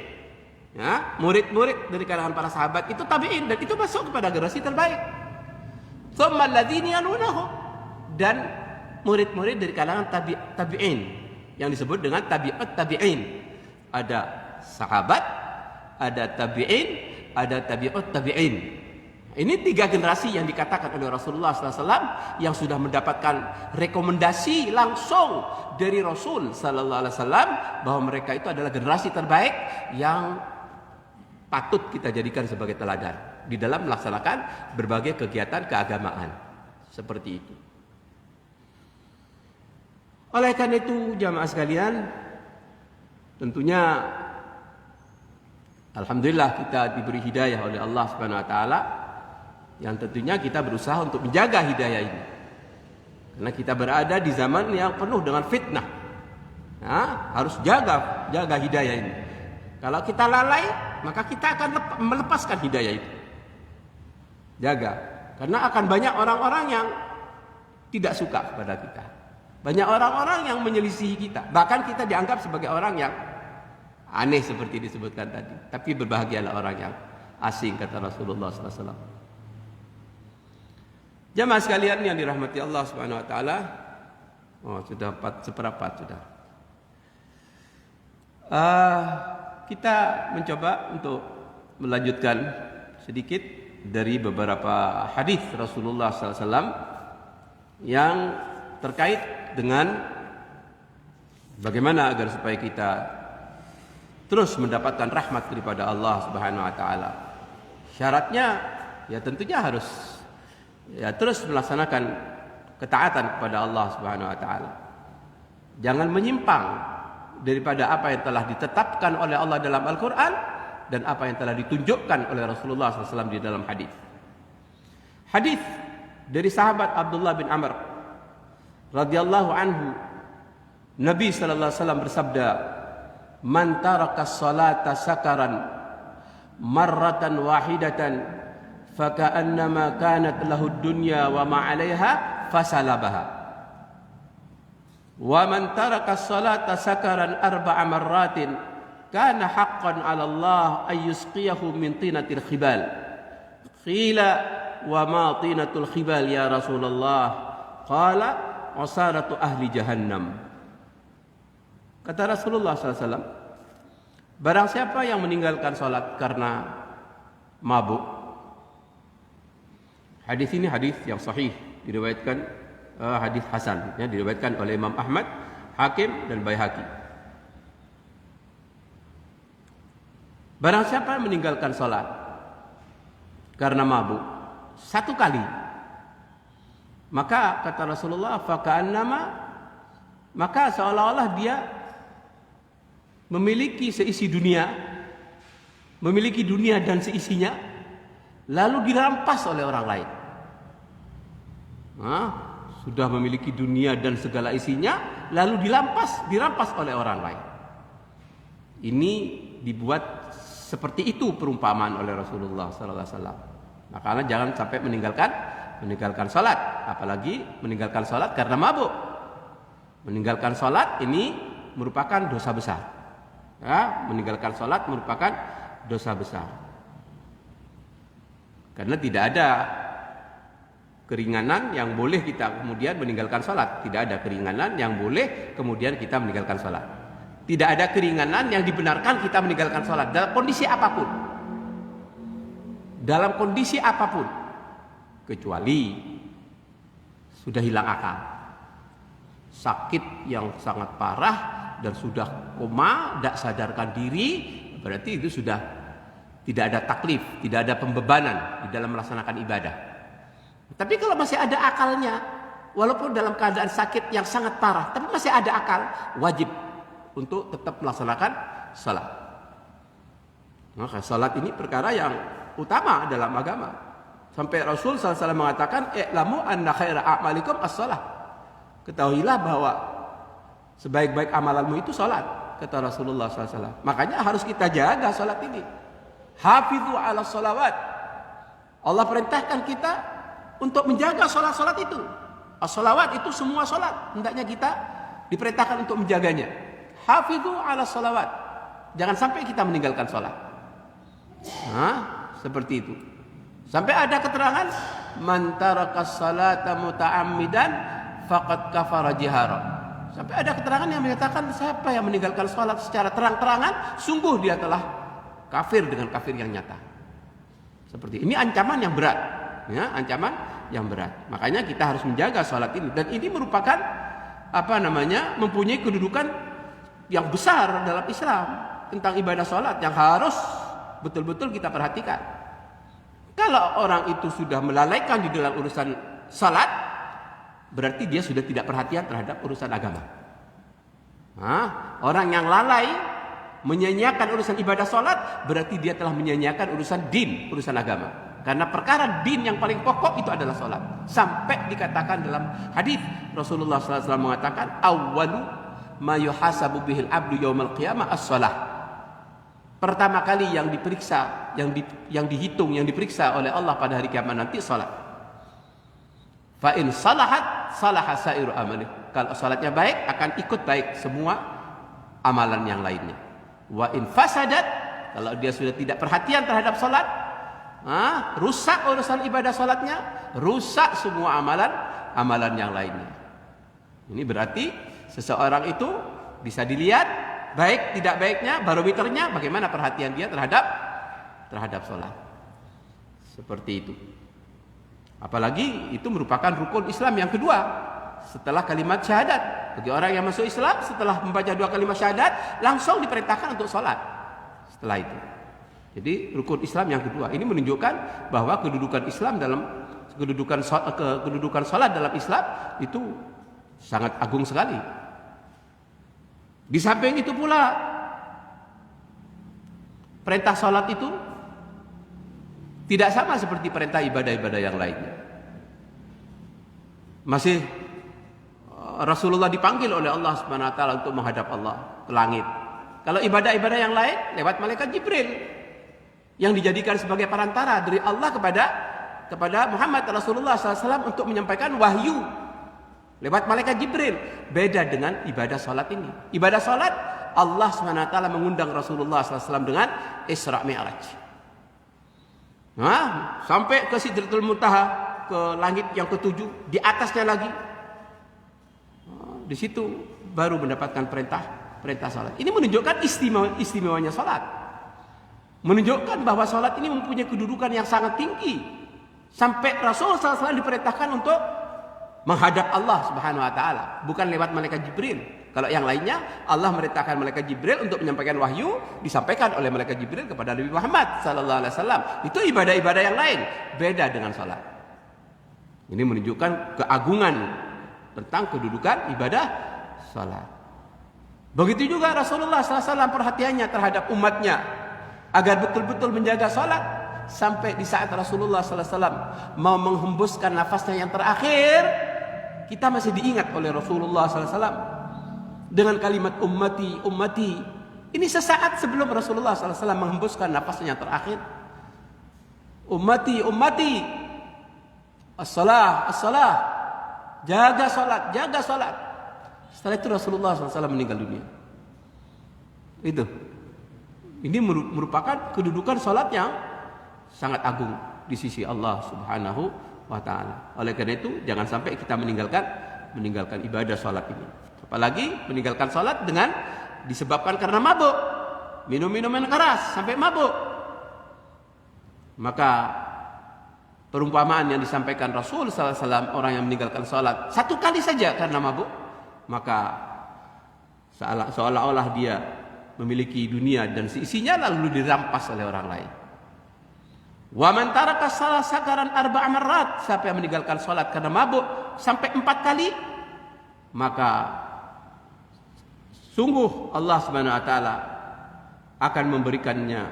Speaker 2: ya, murid-murid dari kalangan para sahabat itu tabi'in, dan itu masuk kepada generasi terbaik. Thumma alladhina yalunahum, dan murid-murid dari kalangan tabi'in yang disebut dengan tabi'ut tabi'in. Ada sahabat, ada tabi'in, ada tabi'ut tabi'in. Ini 3 generasi yang dikatakan oleh Rasulullah SAW yang sudah mendapatkan rekomendasi langsung dari Rasul SAW bahwa mereka itu adalah generasi terbaik yang patut kita jadikan sebagai teladan di dalam melaksanakan berbagai kegiatan keagamaan. Seperti itu. Oleh karena itu jamaah sekalian, tentunya alhamdulillah kita diberi hidayah oleh Allah Subhanahu wa taala, yang tentunya kita berusaha untuk menjaga hidayah ini. Karena kita berada di zaman yang penuh dengan fitnah. Harus jaga hidayah ini. Kalau kita lalai, maka kita akan melepaskan hidayah itu. Jaga. Karena akan banyak orang-orang yang tidak suka kepada kita. Banyak orang-orang yang menyelisihi kita. Bahkan kita dianggap sebagai orang yang aneh seperti disebutkan tadi. Tapi berbahagialah orang yang asing, kata Rasulullah SAW. Jamaah sekalian yang dirahmati Allah Subhanahu wa taala. Sudah 4/4 sudah. Kita mencoba untuk melanjutkan sedikit dari beberapa hadis Rasulullah SAW yang terkait dengan bagaimana agar supaya kita terus mendapatkan rahmat daripada Allah Subhanahu wa taala. Syaratnya ya tentunya harus terus melaksanakan ketaatan kepada Allah Subhanahu wa taala. Jangan menyimpang daripada apa yang telah ditetapkan oleh Allah dalam Al-Qur'an dan apa yang telah ditunjukkan oleh Rasulullah SAW di dalam hadis. Hadis dari sahabat Abdullah bin Amr radhiyallahu anhu, Nabi sallallahu alaihi wasallam bersabda, "Man taraka as-salata sakaran marratan wahidatan faka'annama kanat lahu dunya wa ma 'alaiha fasalabaha. Wa man taraka as-salata sakaran arba'a marratin kana haqqan 'ala Allah ay yusqiyahu min tinatil khibal." Qila wa ma tinatul khibal ya Rasulullah? Qala usaratu ahli jahannam. Kata Rasulullah SAW, barang siapa yang meninggalkan salat karena mabuk. Hadis ini hadis yang sahih, diriwayatkan hadis hasan, ya, diriwayatkan oleh Imam Ahmad, Hakim dan Baihaqi. Barang siapa yang meninggalkan salat karena mabuk 1 kali, maka kata Rasulullah, faka'annama, maka seolah-olah dia memiliki seisi dunia, memiliki dunia dan seisinya, lalu dirampas oleh orang lain. Sudah memiliki dunia dan segala isinya, lalu dirampas oleh orang lain. Ini dibuat seperti itu perumpamaan oleh Rasulullah SAW. Makanya jangan sampai meninggalkan salat, apalagi meninggalkan salat karena mabuk. Meninggalkan salat ini merupakan dosa besar. Ya, meninggalkan salat merupakan dosa besar. Karena tidak ada keringanan yang boleh kita kemudian meninggalkan salat. Tidak ada keringanan yang boleh kemudian kita meninggalkan salat. Tidak ada keringanan yang dibenarkan kita meninggalkan salat dalam kondisi apapun. Dalam kondisi apapun. Kecuali sudah hilang akal. Sakit yang sangat parah dan sudah koma, tidak sadarkan diri, berarti itu sudah tidak ada taklif, tidak ada pembebanan di dalam melaksanakan ibadah. Tapi kalau masih ada akalnya, walaupun dalam keadaan sakit yang sangat parah, tapi masih ada akal, wajib untuk tetap melaksanakan salat. Maka salat ini perkara yang utama dalam agama. Sampai Rasul SAW mengatakan, "I'lamu anna khaira a'malikum as-salah." Ketahuilah bahwa sebaik-baik amalanmu itu salat, kata Rasulullah SAW. Makanya harus kita jaga salat ini. Hafidhu 'ala shalawat. Allah perintahkan kita untuk menjaga salat-salat itu. As-shalawat itu semua salat, hendaknya kita diperintahkan untuk menjaganya. Hafidhu 'ala shalawat. Jangan sampai kita meninggalkan salat. Seperti itu. Sampai ada keterangan, man tarakas salata muta'ammidan faqad kafara jihara. Sampai ada keterangan yang menyatakan siapa yang meninggalkan salat secara terang-terangan, sungguh dia telah kafir dengan kafir yang nyata. Seperti ini ancaman yang berat, ya, ancaman yang berat. Makanya kita harus menjaga salat ini, dan ini merupakan mempunyai kedudukan yang besar dalam Islam tentang ibadah salat yang harus betul-betul kita perhatikan. Kalau orang itu sudah melalaikan di dalam urusan salat, berarti dia sudah tidak perhatian terhadap urusan agama. Orang yang lalai menyanyiakan urusan ibadah salat, berarti dia telah menyanyiakan urusan din, urusan agama. Karena perkara din yang paling pokok itu adalah salat. Sampai dikatakan dalam hadis Rasulullah SAW mengatakan, awwalu ma yuhasabu bihil abdu yaumal qiyamah as-salah. Pertama kali yang diperiksa, yang dihitung, yang diperiksa oleh Allah pada hari kiamat nanti salat. Fa in salahat salaha sairu amali. Kalau salatnya baik, akan ikut baik semua amalan yang lainnya. Wa in fasadat, kalau dia sudah tidak perhatian terhadap salat, rusak urusan ibadah salatnya, rusak semua amalan yang lainnya. Ini berarti seseorang itu bisa dilihat baik tidak baiknya, barometernya bagaimana perhatian dia terhadap salat. Seperti itu. Apalagi itu merupakan rukun Islam yang kedua setelah kalimat syahadat. Bagi orang yang masuk Islam setelah membaca 2 kalimat syahadat, langsung diperintahkan untuk salat. Setelah itu. Jadi rukun Islam yang kedua. Ini menunjukkan bahwa kedudukan salat dalam Islam itu sangat agung sekali. Di samping itu pula, perintah salat itu tidak sama seperti perintah ibadah-ibadah yang lainnya. Masih Rasulullah dipanggil oleh Allah Subhanahu wa taala untuk menghadap Allah ke langit. Kalau ibadah-ibadah yang lain lewat malaikat Jibril yang dijadikan sebagai perantara dari Allah kepada Muhammad Rasulullah SAW untuk menyampaikan wahyu lewat malaikat Jibril. Beda dengan ibadah salat ini. Ibadah salat Allah SWT mengundang Rasulullah SAW dengan Isra Mi'raj. Sampai ke Sidratul Muntaha, ke langit yang ke-7, di atasnya lagi. Di situ baru mendapatkan perintah salat. Ini menunjukkan istimewanya salat. Menunjukkan bahwa salat ini mempunyai kedudukan yang sangat tinggi. Sampai Rasul SAW diperintahkan untuk menghadap Allah Subhanahu wa taala, bukan lewat malaikat Jibril. Kalau yang lainnya Allah merintahkan malaikat Jibril untuk menyampaikan wahyu, disampaikan oleh malaikat Jibril kepada Nabi Muhammad sallallahu alaihi wasallam. Itu ibadah-ibadah yang lain, beda dengan salat. Ini menunjukkan keagungan tentang kedudukan ibadah salat. Begitu juga Rasulullah SAW perhatiannya terhadap umatnya agar betul-betul menjaga salat sampai di saat Rasulullah SAW mau menghembuskan nafasnya yang terakhir, kita masih diingat oleh Rasulullah SAW dengan kalimat ummati, ummati. Ini sesaat sebelum Rasulullah SAW menghembuskan nafasnya yang terakhir. Ummati, ummati, as-salah, as-salah, jaga salat, jaga salat. Setelah itu Rasulullah SAW meninggal dunia. Itu. Ini merupakan kedudukan salat yang sangat agung di sisi Allah Subhanahu wa taala. Oleh karena itu, jangan sampai kita meninggalkan ibadah salat ini. Apalagi meninggalkan salat dengan disebabkan karena mabuk. Minum minuman keras sampai mabuk. Maka perumpamaan yang disampaikan Rasul sallallahu alaihi wasallam, orang yang meninggalkan salat satu kali saja karena mabuk, maka seolah-olah dia memiliki dunia dan seisinya lalu dirampas oleh orang lain. Wa man taraka shalah sakaran arba'a marrat, siapa yang meninggalkan salat karena mabuk sampai 4 kali, maka sungguh Allah Subhanahu wa taala akan memberikannya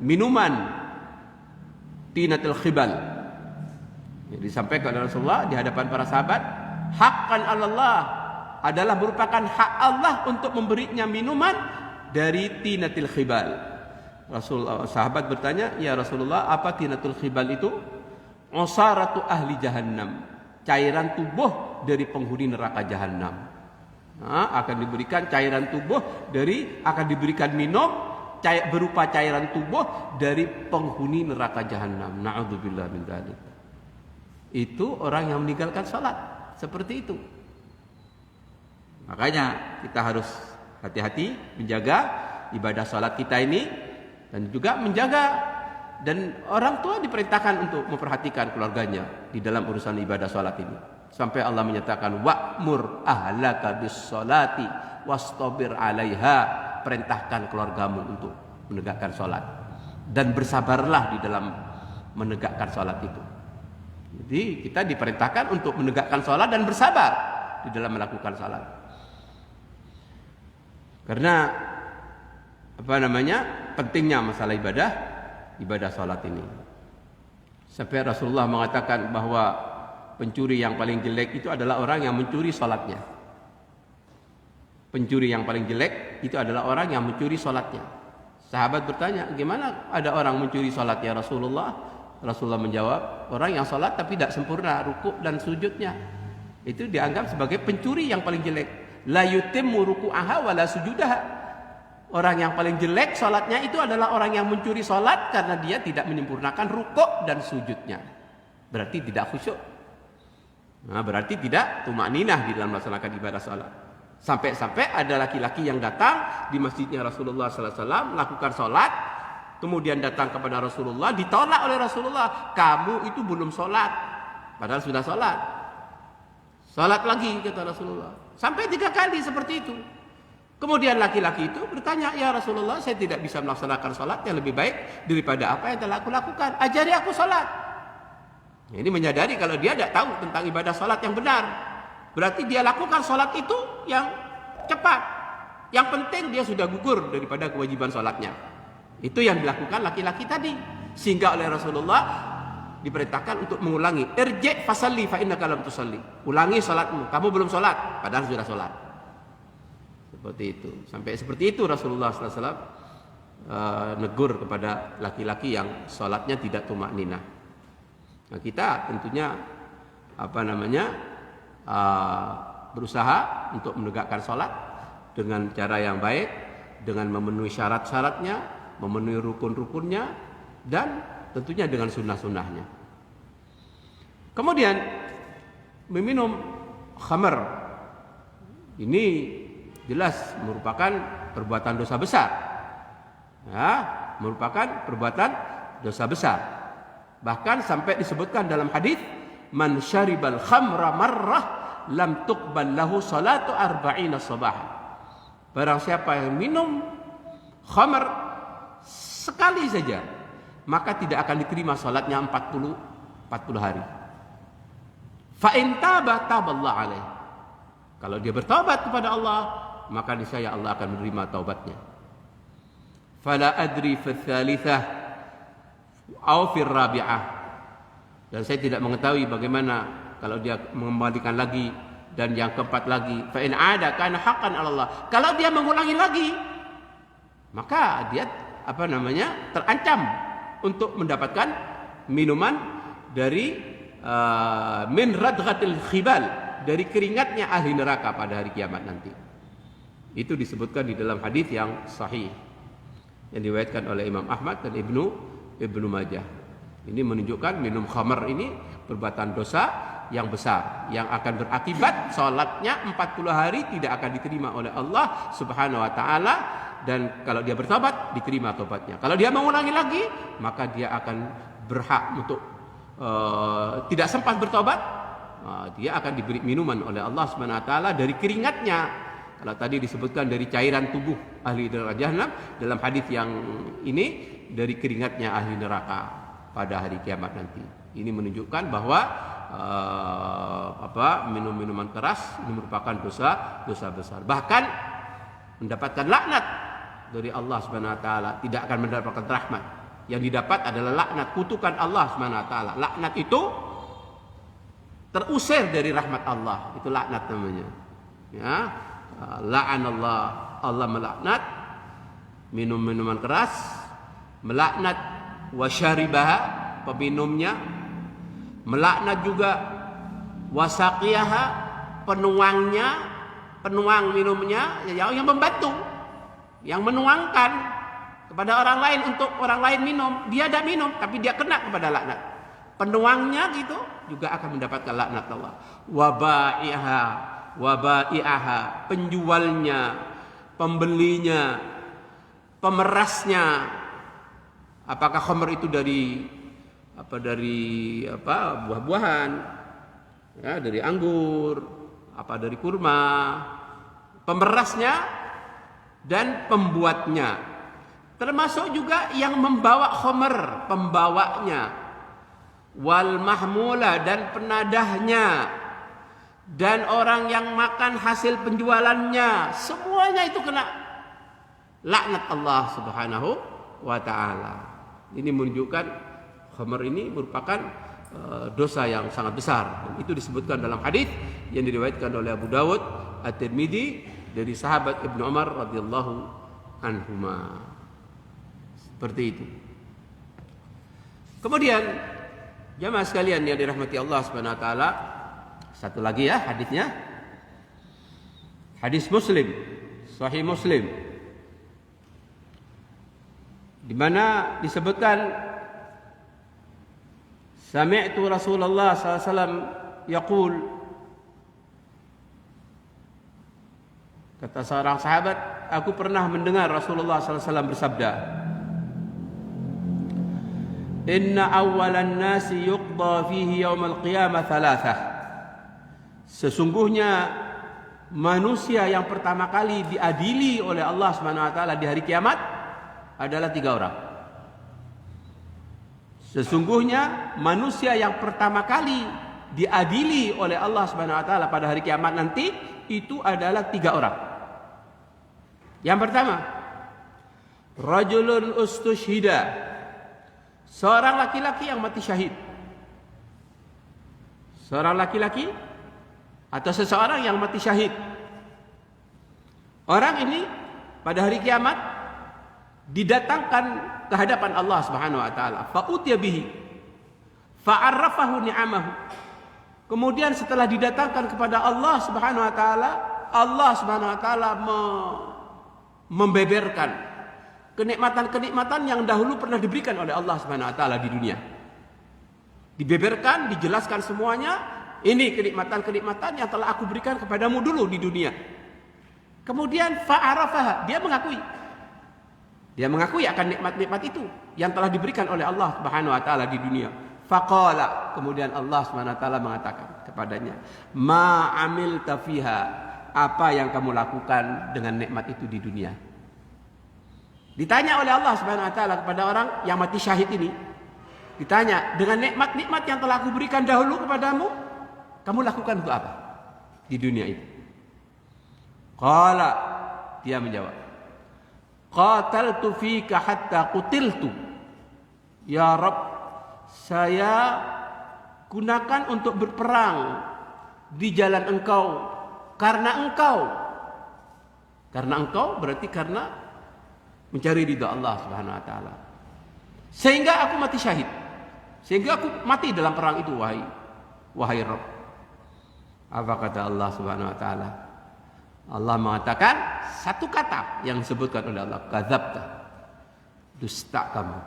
Speaker 2: minuman tinatul khibal. Yang disampaikan oleh Rasulullah di hadapan para sahabat, haqqan 'alallah, adalah merupakan hak Allah untuk memberinya minuman dari tinatil khibal. Sahabat bertanya, ya Rasulullah, apa tinatul khibal itu? Usaratu ahli jahannam, cairan tubuh dari penghuni neraka jahannam. Akan diberikan cairan tubuh akan diberikan minum berupa cairan tubuh dari penghuni neraka jahannam. Na'udzubillah min dzalik. Itu orang yang meninggalkan salat seperti itu. Makanya kita harus hati-hati menjaga ibadah salat kita ini, dan juga menjaga, dan orang tua diperintahkan untuk memperhatikan keluarganya di dalam urusan ibadah salat ini. Sampai Allah menyatakan wa'mur ahlaka bis salati wastabir 'alaiha, perintahkan keluargamu untuk menegakkan salat dan bersabarlah di dalam menegakkan salat itu. Jadi kita diperintahkan untuk menegakkan salat dan bersabar di dalam melakukan salat. Karena pentingnya masalah ibadah salat ini. Sampai Rasulullah mengatakan bahwa pencuri yang paling jelek itu adalah orang yang mencuri salatnya. Pencuri yang paling jelek itu adalah orang yang mencuri salatnya. Sahabat bertanya, gimana ada orang mencuri salat ya Rasulullah? Rasulullah menjawab, orang yang salat tapi tidak sempurna rukuk dan sujudnya, itu dianggap sebagai pencuri yang paling jelek. La yutimmu ruku'aha wa la sujudaha. Orang yang paling jelek salatnya itu adalah orang yang mencuri salat karena dia tidak menyempurnakan rukuk dan sujudnya. Berarti tidak khusyuk. Berarti tidak tumakninah di dalam melaksanakan ibadah salat. Sampai-sampai ada laki-laki yang datang di masjidnya Rasulullah sallallahu alaihi wasallam melakukan salat, kemudian datang kepada Rasulullah, ditolak oleh Rasulullah, kamu itu belum salat, padahal sudah salat. Salat lagi kata Rasulullah. Sampai 3 kali seperti itu. Kemudian laki-laki itu bertanya, ya Rasulullah, saya tidak bisa melaksanakan salat yang lebih baik daripada apa yang telah aku lakukan. Ajari aku salat. Ini menyadari kalau dia tidak tahu tentang ibadah salat yang benar. Berarti dia lakukan salat itu yang cepat. Yang penting dia sudah gugur daripada kewajiban salatnya. Itu yang dilakukan laki-laki tadi. Sehingga oleh Rasulullah diperintahkan untuk mengulangi. Irji' fasalli fa innaka lam tusalli. Ulangi salatmu, kamu belum salat padahal sudah salat. Seperti itu. Sampai seperti itu Rasulullah sallallahu alaihi wasallam negur kepada laki-laki yang salatnya tidak tumakninah. Nah, kita tentunya berusaha untuk menegakkan salat dengan cara yang baik, dengan memenuhi syarat-syaratnya, memenuhi rukun-rukunnya, dan tentunya dengan sunnah-sunnahnya. Kemudian meminum khamr ini jelas merupakan perbuatan dosa besar. Merupakan perbuatan dosa besar. Bahkan sampai disebutkan dalam hadis, man syaribal khamra marrah lam tuqbal lahu salatu arba'ina sabah. Barang siapa yang minum khamr sekali saja, maka tidak akan diterima salatnya 40 hari. Fa in taba taballahu alaihi. Kalau dia bertaubat kepada Allah, maka niscaya Allah akan menerima taubatnya. Fala adri fi tsalitsah Au fir rabi'ah. Dan saya tidak mengetahui bagaimana kalau dia mengembalikan lagi, dan yang keempat lagi, fa in ada kana haqqan 'ala Allah. Kalau dia mengulangi lagi, maka dia terancam untuk mendapatkan minuman dari min radghatil khibal, dari keringatnya ahli neraka pada hari kiamat nanti. Itu disebutkan di dalam hadis yang sahih yang diriwayatkan oleh Imam Ahmad dan Ibnu Majah. Ini menunjukkan minum khamar ini perbuatan dosa yang besar, yang akan berakibat salatnya 40 hari tidak akan diterima oleh Allah Subhanahu wa taala, dan kalau dia bertobat diterima tobatnya. Kalau dia mengulangi lagi, maka dia akan berhak untuk tidak sempat bertobat. Dia akan diberi minuman oleh Allah Subhanahu wa taala dari keringatnya. Kalau tadi disebutkan dari cairan tubuh ahli neraka jahanam, dalam hadis yang ini dari keringatnya ahli neraka pada hari kiamat nanti. Ini menunjukkan bahwa minum-minuman keras ini merupakan dosa besar. Bahkan mendapatkan laknat dari Allah Subhanahu wa taala, tidak akan mendapatkan rahmat. Yang didapat adalah laknat, kutukan Allah Subhanahu wa taala. Laknat itu terusir dari rahmat Allah, itu laknat namanya. Ya, la'anallah, Allah melaknat minum-minuman keras, melaknat wasyaribaha, peminumnya, melaknat juga wasaqiyaha, penuang minumnya, yang membantu, yang menuangkan kepada orang lain untuk orang lain minum. Dia tidak minum tapi dia kena kepada laknat. Penuangnya gitu juga akan mendapatkan laknat Allah. Wabai'aha, penjualnya, pembelinya, pemerasnya. Apakah khamr itu dari buah-buahan, ya, dari anggur, dari kurma, pemerasnya dan pembuatnya, termasuk juga yang membawa khamr, pembawanya, wal mahmula, dan penadahnya, dan orang yang makan hasil penjualannya, semuanya itu kena laknat Allah Subhanahu wa taala. Ini menunjukkan khamr ini merupakan dosa yang sangat besar. Dan itu disebutkan dalam hadis yang diriwayatkan oleh Abu Dawud, At-Tirmidzi dari sahabat Ibnu Umar radhiyallahu anhuma. Seperti itu. Kemudian jamaah sekalian yang dirahmati Allah Subhanahu wa taala, satu lagi ya hadisnya. Hadis Muslim, Sahih Muslim, di mana disebutkan sami'tu Rasulullah sallallahu alaihi wasallam yaqul, kata seorang sahabat, aku pernah mendengar Rasulullah sallallahu alaihi wasallam bersabda, inna awwalan nasi yuqda fihi yaumal qiyamah thalathah. Sesungguhnya manusia yang pertama kali diadili oleh Allah Subhanahu wa taala di hari kiamat adalah 3 orang. Sesungguhnya manusia yang pertama kali diadili oleh Allah Subhanahu wa taala pada hari kiamat nanti itu adalah 3 orang. Yang pertama, rajulun ustushhida, seorang laki-laki yang mati syahid. Seorang laki-laki atau seseorang yang mati syahid. Orang ini pada hari kiamat didatangkan ke hadapan Allah Subhanahu wa taala, fa utiya bihi fa'arrafahu ni'amahu. Kemudian setelah didatangkan kepada Allah Subhanahu wa taala, Allah Subhanahu wa taala membeberkan kenikmatan-kenikmatan yang dahulu pernah diberikan oleh Allah Subhanahu wa taala di dunia. Dibeberkan, dijelaskan semuanya. Ini kenikmatan-kenikmatan yang telah aku berikan kepadamu dulu di dunia. Kemudian fa'arafaha, dia mengakui. Dia mengakui akan nikmat-nikmat itu yang telah diberikan oleh Allah Subhanahu wa taala di dunia. Faqala, kemudian Allah Subhanahu wa taala mengatakan kepadanya, ma amilta fiha, apa yang kamu lakukan dengan nikmat itu di dunia? Ditanya oleh Allah Subhanahu wa taala kepada orang yang mati syahid ini. Ditanya, dengan nikmat-nikmat yang telah aku berikan dahulu kepadamu, kamu lakukan untuk apa di dunia itu? Qala, dia menjawab, qataltu fika hatta qutiltu. Ya Rabb, saya gunakan untuk berperang di jalan Engkau karena Engkau. Karena Engkau berarti karena mencari ridha Allah Subhanahu wa taala. Sehingga aku mati syahid. Sehingga aku mati dalam perang itu, wahai Rabb. Apa kata Allah Subhanahu wa taala? Allah mengatakan satu kata yang disebutkan oleh Allah, kadzabta. Dusta kamu.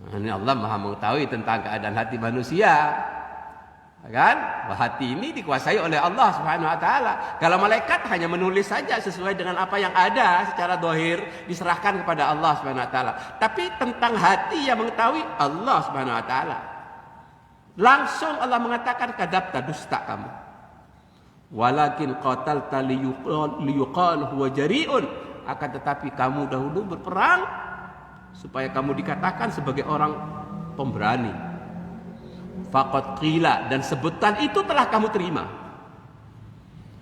Speaker 2: Nah, ini Allah Maha mengetahui tentang keadaan hati manusia. Kan? Hati ini dikuasai oleh Allah Subhanahu wa taala. Kalau malaikat hanya menulis saja sesuai dengan apa yang ada secara zahir, diserahkan kepada Allah Subhanahu wa taala. Tapi tentang hati yang mengetahui Allah Subhanahu wa taala. Langsung Allah mengatakan kadzabta, dusta kamu. Walakin qatalta liyuqal huwa jari'un. Akan tetapi kamu dahulu berperang supaya kamu dikatakan sebagai orang pemberani. Faqad qila, dan sebutan itu telah kamu terima.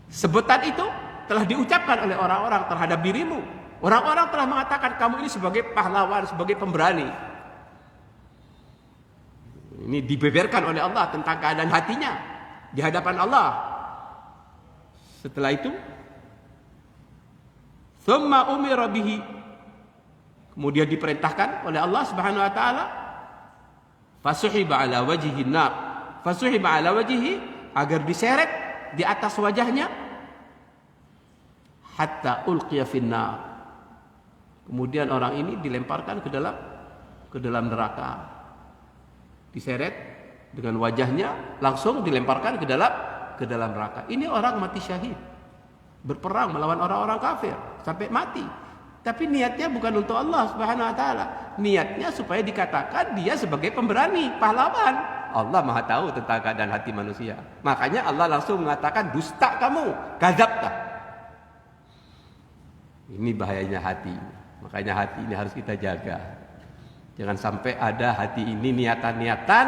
Speaker 2: Sebutan itu telah diucapkan oleh orang-orang terhadap dirimu. Orang-orang telah mengatakan kamu ini sebagai pahlawan, sebagai pemberani. Ini dibeberkan oleh Allah tentang keadaan hatinya di hadapan Allah. Setelah itu, thumma umira bihi, kemudian diperintahkan oleh Allah Subhanahu wa taala, fasuhiba ala wajhihi nar, fasuhiba ala wajhihi, agar diseret di atas wajahnya, hatta ulqiya finnar, kemudian orang ini dilemparkan ke dalam neraka, diseret dengan wajahnya langsung dilemparkan ke dalam neraka. Ini orang mati syahid, berperang melawan orang-orang kafir sampai mati. Tapi niatnya bukan untuk Allah Subhanahu wa taala. Niatnya supaya dikatakan dia sebagai pemberani, pahlawan. Allah Maha tahu tentang keadaan hati manusia. Makanya Allah langsung mengatakan dusta kamu, kadzabta. Ini bahayanya hati. Makanya hati ini harus kita jaga. Jangan sampai ada hati ini niatan-niatan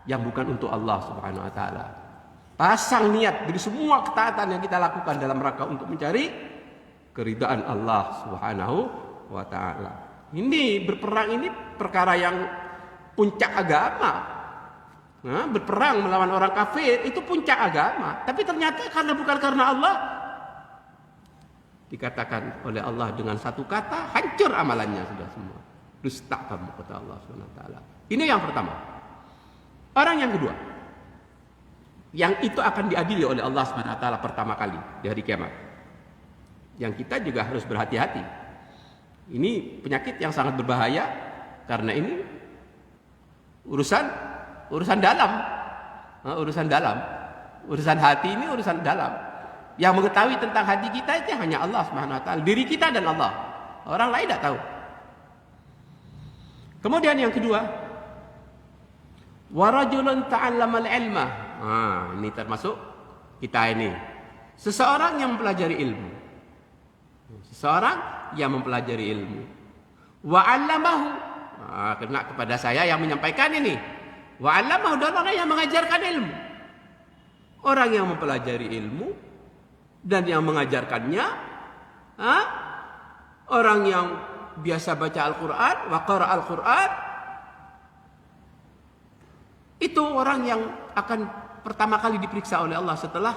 Speaker 2: yang bukan untuk Allah Subhanahu wa taala. Pasang niat dari semua ketaatan yang kita lakukan dalam rangka untuk mencari keridaan Allah Subhanahu wa taala. Ini berperang ini perkara yang puncak agama. Nah, berperang melawan orang kafir itu puncak agama. Tapi ternyata bukan karena Allah, dikatakan oleh Allah dengan satu kata, hancur amalannya sudah semua. Dusta kamu, kata Allah Subhanahu wa taala. Ini yang pertama. Orang yang kedua, yang itu akan diadili oleh Allah Subhanahu wa taala pertama kali di hari kiamat. Yang kita juga harus berhati-hati. Ini penyakit yang sangat berbahaya karena ini urusan dalam. Urusan hati ini urusan dalam. Yang mengetahui tentang hati kita itu hanya Allah Subhanahu wa taala, diri kita dan Allah. Orang lain tidak tahu. Kemudian yang kedua, wa rajulun ta'allamal ilma. Ini termasuk kita ini. Seseorang yang mempelajari ilmu. Seseorang yang mempelajari ilmu. Wa 'allamahu. Kena kepada saya yang menyampaikan ini. Wa 'allamahu, dan orang yang mengajarkan ilmu. Orang yang mempelajari ilmu dan yang mengajarkannya, orang yang biasa baca Al-Quran, wa qara Al-Quran, itu orang yang akan pertama kali diperiksa oleh Allah setelah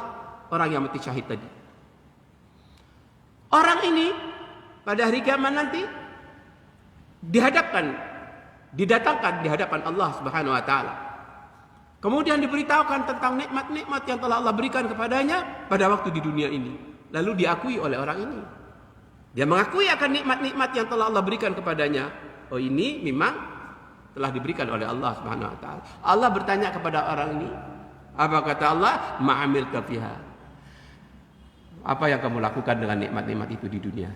Speaker 2: orang yang mati syahid tadi. Orang ini pada hari kiamat nanti didatangkan di hadapan Allah Subhanahu wa taala. Kemudian diberitahukan tentang nikmat-nikmat yang telah Allah berikan kepadanya pada waktu di dunia ini. Lalu diakui oleh orang ini. Dia mengakui akan nikmat-nikmat yang telah Allah berikan kepadanya. Oh, ini memang telah diberikan oleh Allah Subhanahu wa taala. Allah bertanya kepada orang ini, apa kata Allah? Ma'amilka fiha. Apa yang kamu lakukan dengan nikmat-nikmat itu di dunia?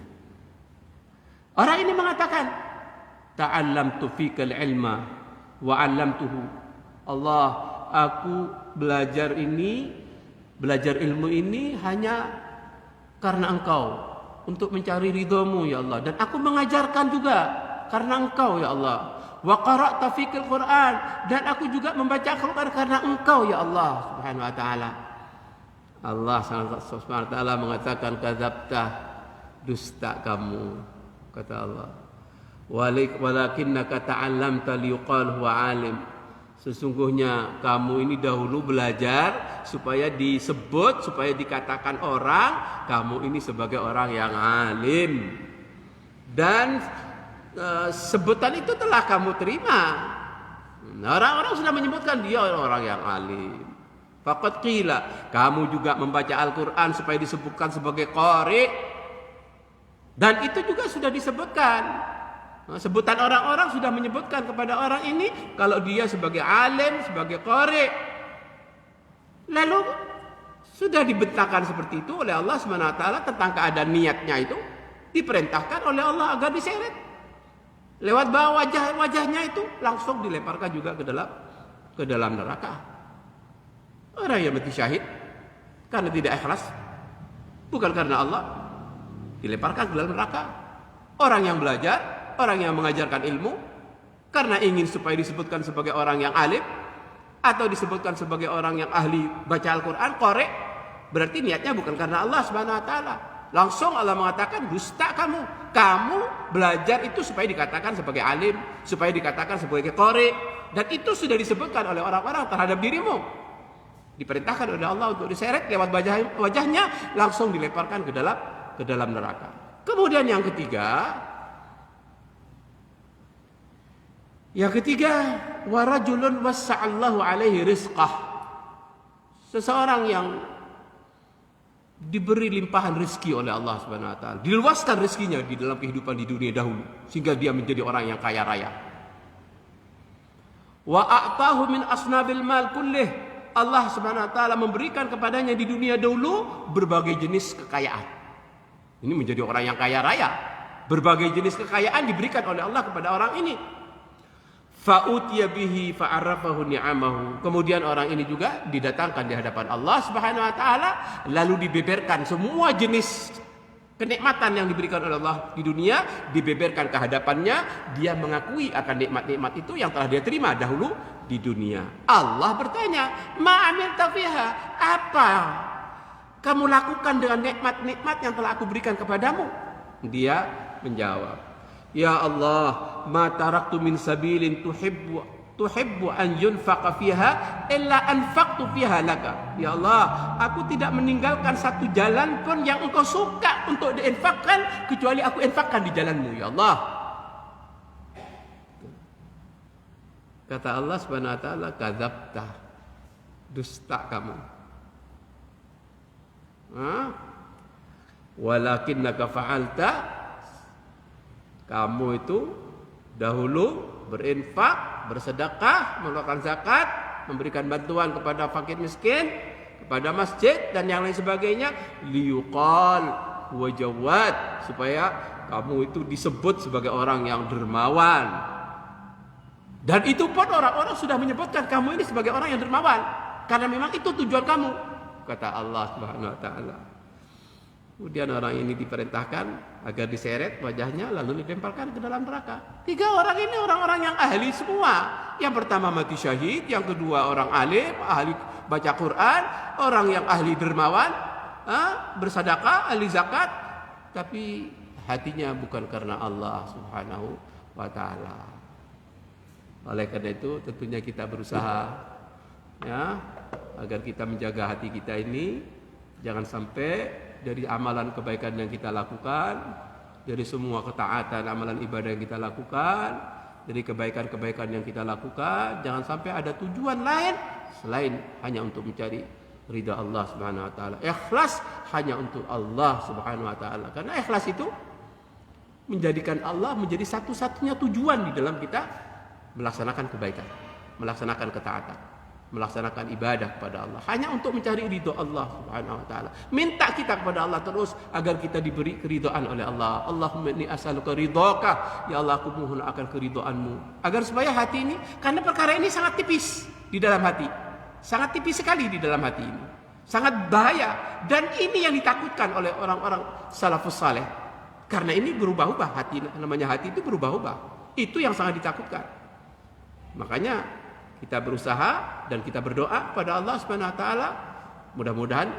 Speaker 2: Orang ini mengatakan, ta'allamtu fikal ilma wa 'allamtuhu. Allah, aku belajar ilmu ini hanya karena Engkau, untuk mencari ridhamu ya Allah, dan aku mengajarkan juga karena Engkau ya Allah. Wa qara'ta fikal Quran, dan aku juga membaca Al-Quran karena Engkau ya Allah Subhanahu wa taala. Allah Subhanahu wa taala mengatakan kadzabta, dusta kamu, kata Allah.
Speaker 1: Walakinnaka ta'allamta liyuqal huwa alim. Sesungguhnya kamu ini dahulu belajar supaya disebut, supaya dikatakan orang kamu ini sebagai orang yang alim. Dan sebutan itu telah kamu terima. Orang-orang sudah menyebutkan dia orang yang alim. Faqad qila, kamu juga membaca Al-Quran supaya disebutkan sebagai qari. Dan itu juga sudah disebutkan. Sebutan orang-orang sudah menyebutkan kepada orang ini kalau dia sebagai alim, sebagai qari. Lalu sudah dibentangkan seperti itu oleh Allah SWT tentang keadaan niatnya itu diperintahkan oleh Allah agar diseret. Lewat bawah wajahnya itu langsung dilemparkan juga ke dalam neraka. Orang yang mati syahid karena tidak ikhlas, bukan karena Allah, dilemparkan ke dalam neraka. Orang yang belajar, orang yang mengajarkan ilmu karena ingin supaya disebutkan sebagai orang yang alim atau disebutkan sebagai orang yang ahli baca Al-Quran, qari, berarti niatnya bukan karena Allah Subhanahu wa taala. Langsung Allah mengatakan, dusta kamu. Kamu belajar itu supaya dikatakan sebagai alim, supaya dikatakan sebagai qari, dan itu sudah disebutkan oleh orang-orang terhadap dirimu. Diperintahkan oleh Allah untuk diseret lewat wajahnya, langsung dilemparkan ke dalam neraka. Kemudian yang ketiga, warajulun wassa'allahu alaihi rizqah. Seseorang yang diberi limpahan rezeki oleh Allah Subhanahu wa taala, diluaskan rezekinya di dalam kehidupan di dunia dahulu sehingga dia menjadi orang yang kaya raya. Wa a'tahu min asnabil mal kullih. Allah Subhanahu wa taala memberikan kepadanya di dunia dahulu berbagai jenis kekayaan. Ini menjadi orang yang kaya raya. Berbagai jenis kekayaan diberikan oleh Allah kepada orang ini. Fa'utiya bihi fa'arrafahu ni'amahu. Kemudian orang ini juga didatangkan di hadapan Allah Subhanahu wa taala, lalu dibeberkan semua jenis kenikmatan yang diberikan oleh Allah di dunia, dibeberkan ke hadapannya. Dia mengakui akan nikmat-nikmat itu yang telah dia terima dahulu di dunia. Allah bertanya, "Ma'amilta fiha?" Apa kamu lakukan dengan nikmat-nikmat yang telah aku berikan kepadamu? Dia menjawab, "Ya Allah, ma taraktu min sabilin tuhibbu an yunfaqa fiha illa anfaqtu fiha laka." Ya Allah, aku tidak meninggalkan satu jalan pun yang engkau suka untuk diinfakkan kecuali aku infakkan di jalanmu, ya Allah. Kata Allah Subhanahu wa taala, "Kadzabta." Dusta kamu. Walakinnaka fa'alta. Kamu itu dahulu berinfak, bersedekah, mengeluarkan zakat, memberikan bantuan kepada fakir miskin, kepada masjid dan yang lain sebagainya, liyuqal huwa jawad, supaya kamu itu disebut sebagai orang yang dermawan. Dan itu pun orang-orang sudah menyebutkan kamu ini sebagai orang yang dermawan karena memang itu tujuan kamu, kata Allah Subhanahu wa taala. Kemudian orang ini diperintahkan agar diseret wajahnya lalu dilemparkan ke dalam neraka. 3 orang ini orang-orang yang ahli semua. Yang pertama mati syahid, yang kedua orang alim, ahli baca Quran, orang yang ahli dermawan, bersedekah, ahli zakat, tapi hatinya bukan karena Allah Subhanahu wa taala. Oleh karena itu tentunya kita berusaha ya agar kita menjaga hati kita ini jangan sampai dari amalan kebaikan yang kita lakukan, dari semua ketaatan amalan ibadah yang kita lakukan, dari kebaikan-kebaikan yang kita lakukan, jangan sampai ada tujuan lain selain hanya untuk mencari ridha Allah Subhanahu wa taala. Ikhlas hanya untuk Allah Subhanahu wa taala. Karena ikhlas itu menjadikan Allah menjadi satu-satunya tujuan di dalam kita melaksanakan kebaikan, melaksanakan ketaatan, melaksanakan ibadah kepada Allah hanya untuk mencari ridho Allah Subhanahu wa taala. Minta kita kepada Allah terus agar kita diberi keridhaan oleh Allah. Allahumma inni as'aluka ridhaka, ya Allah aku mohon akan keridhaanmu. Agar supaya hati ini, karena perkara ini sangat tipis di dalam hati. Sangat tipis sekali di dalam hati ini. Sangat bahaya dan ini yang ditakutkan oleh orang-orang salafus saleh. Karena ini berubah-ubah hati, namanya hati itu berubah-ubah. Itu yang sangat ditakutkan. Makanya kita berusaha dan kita berdoa kepada Allah Subhanahu wa taala, mudah-mudahan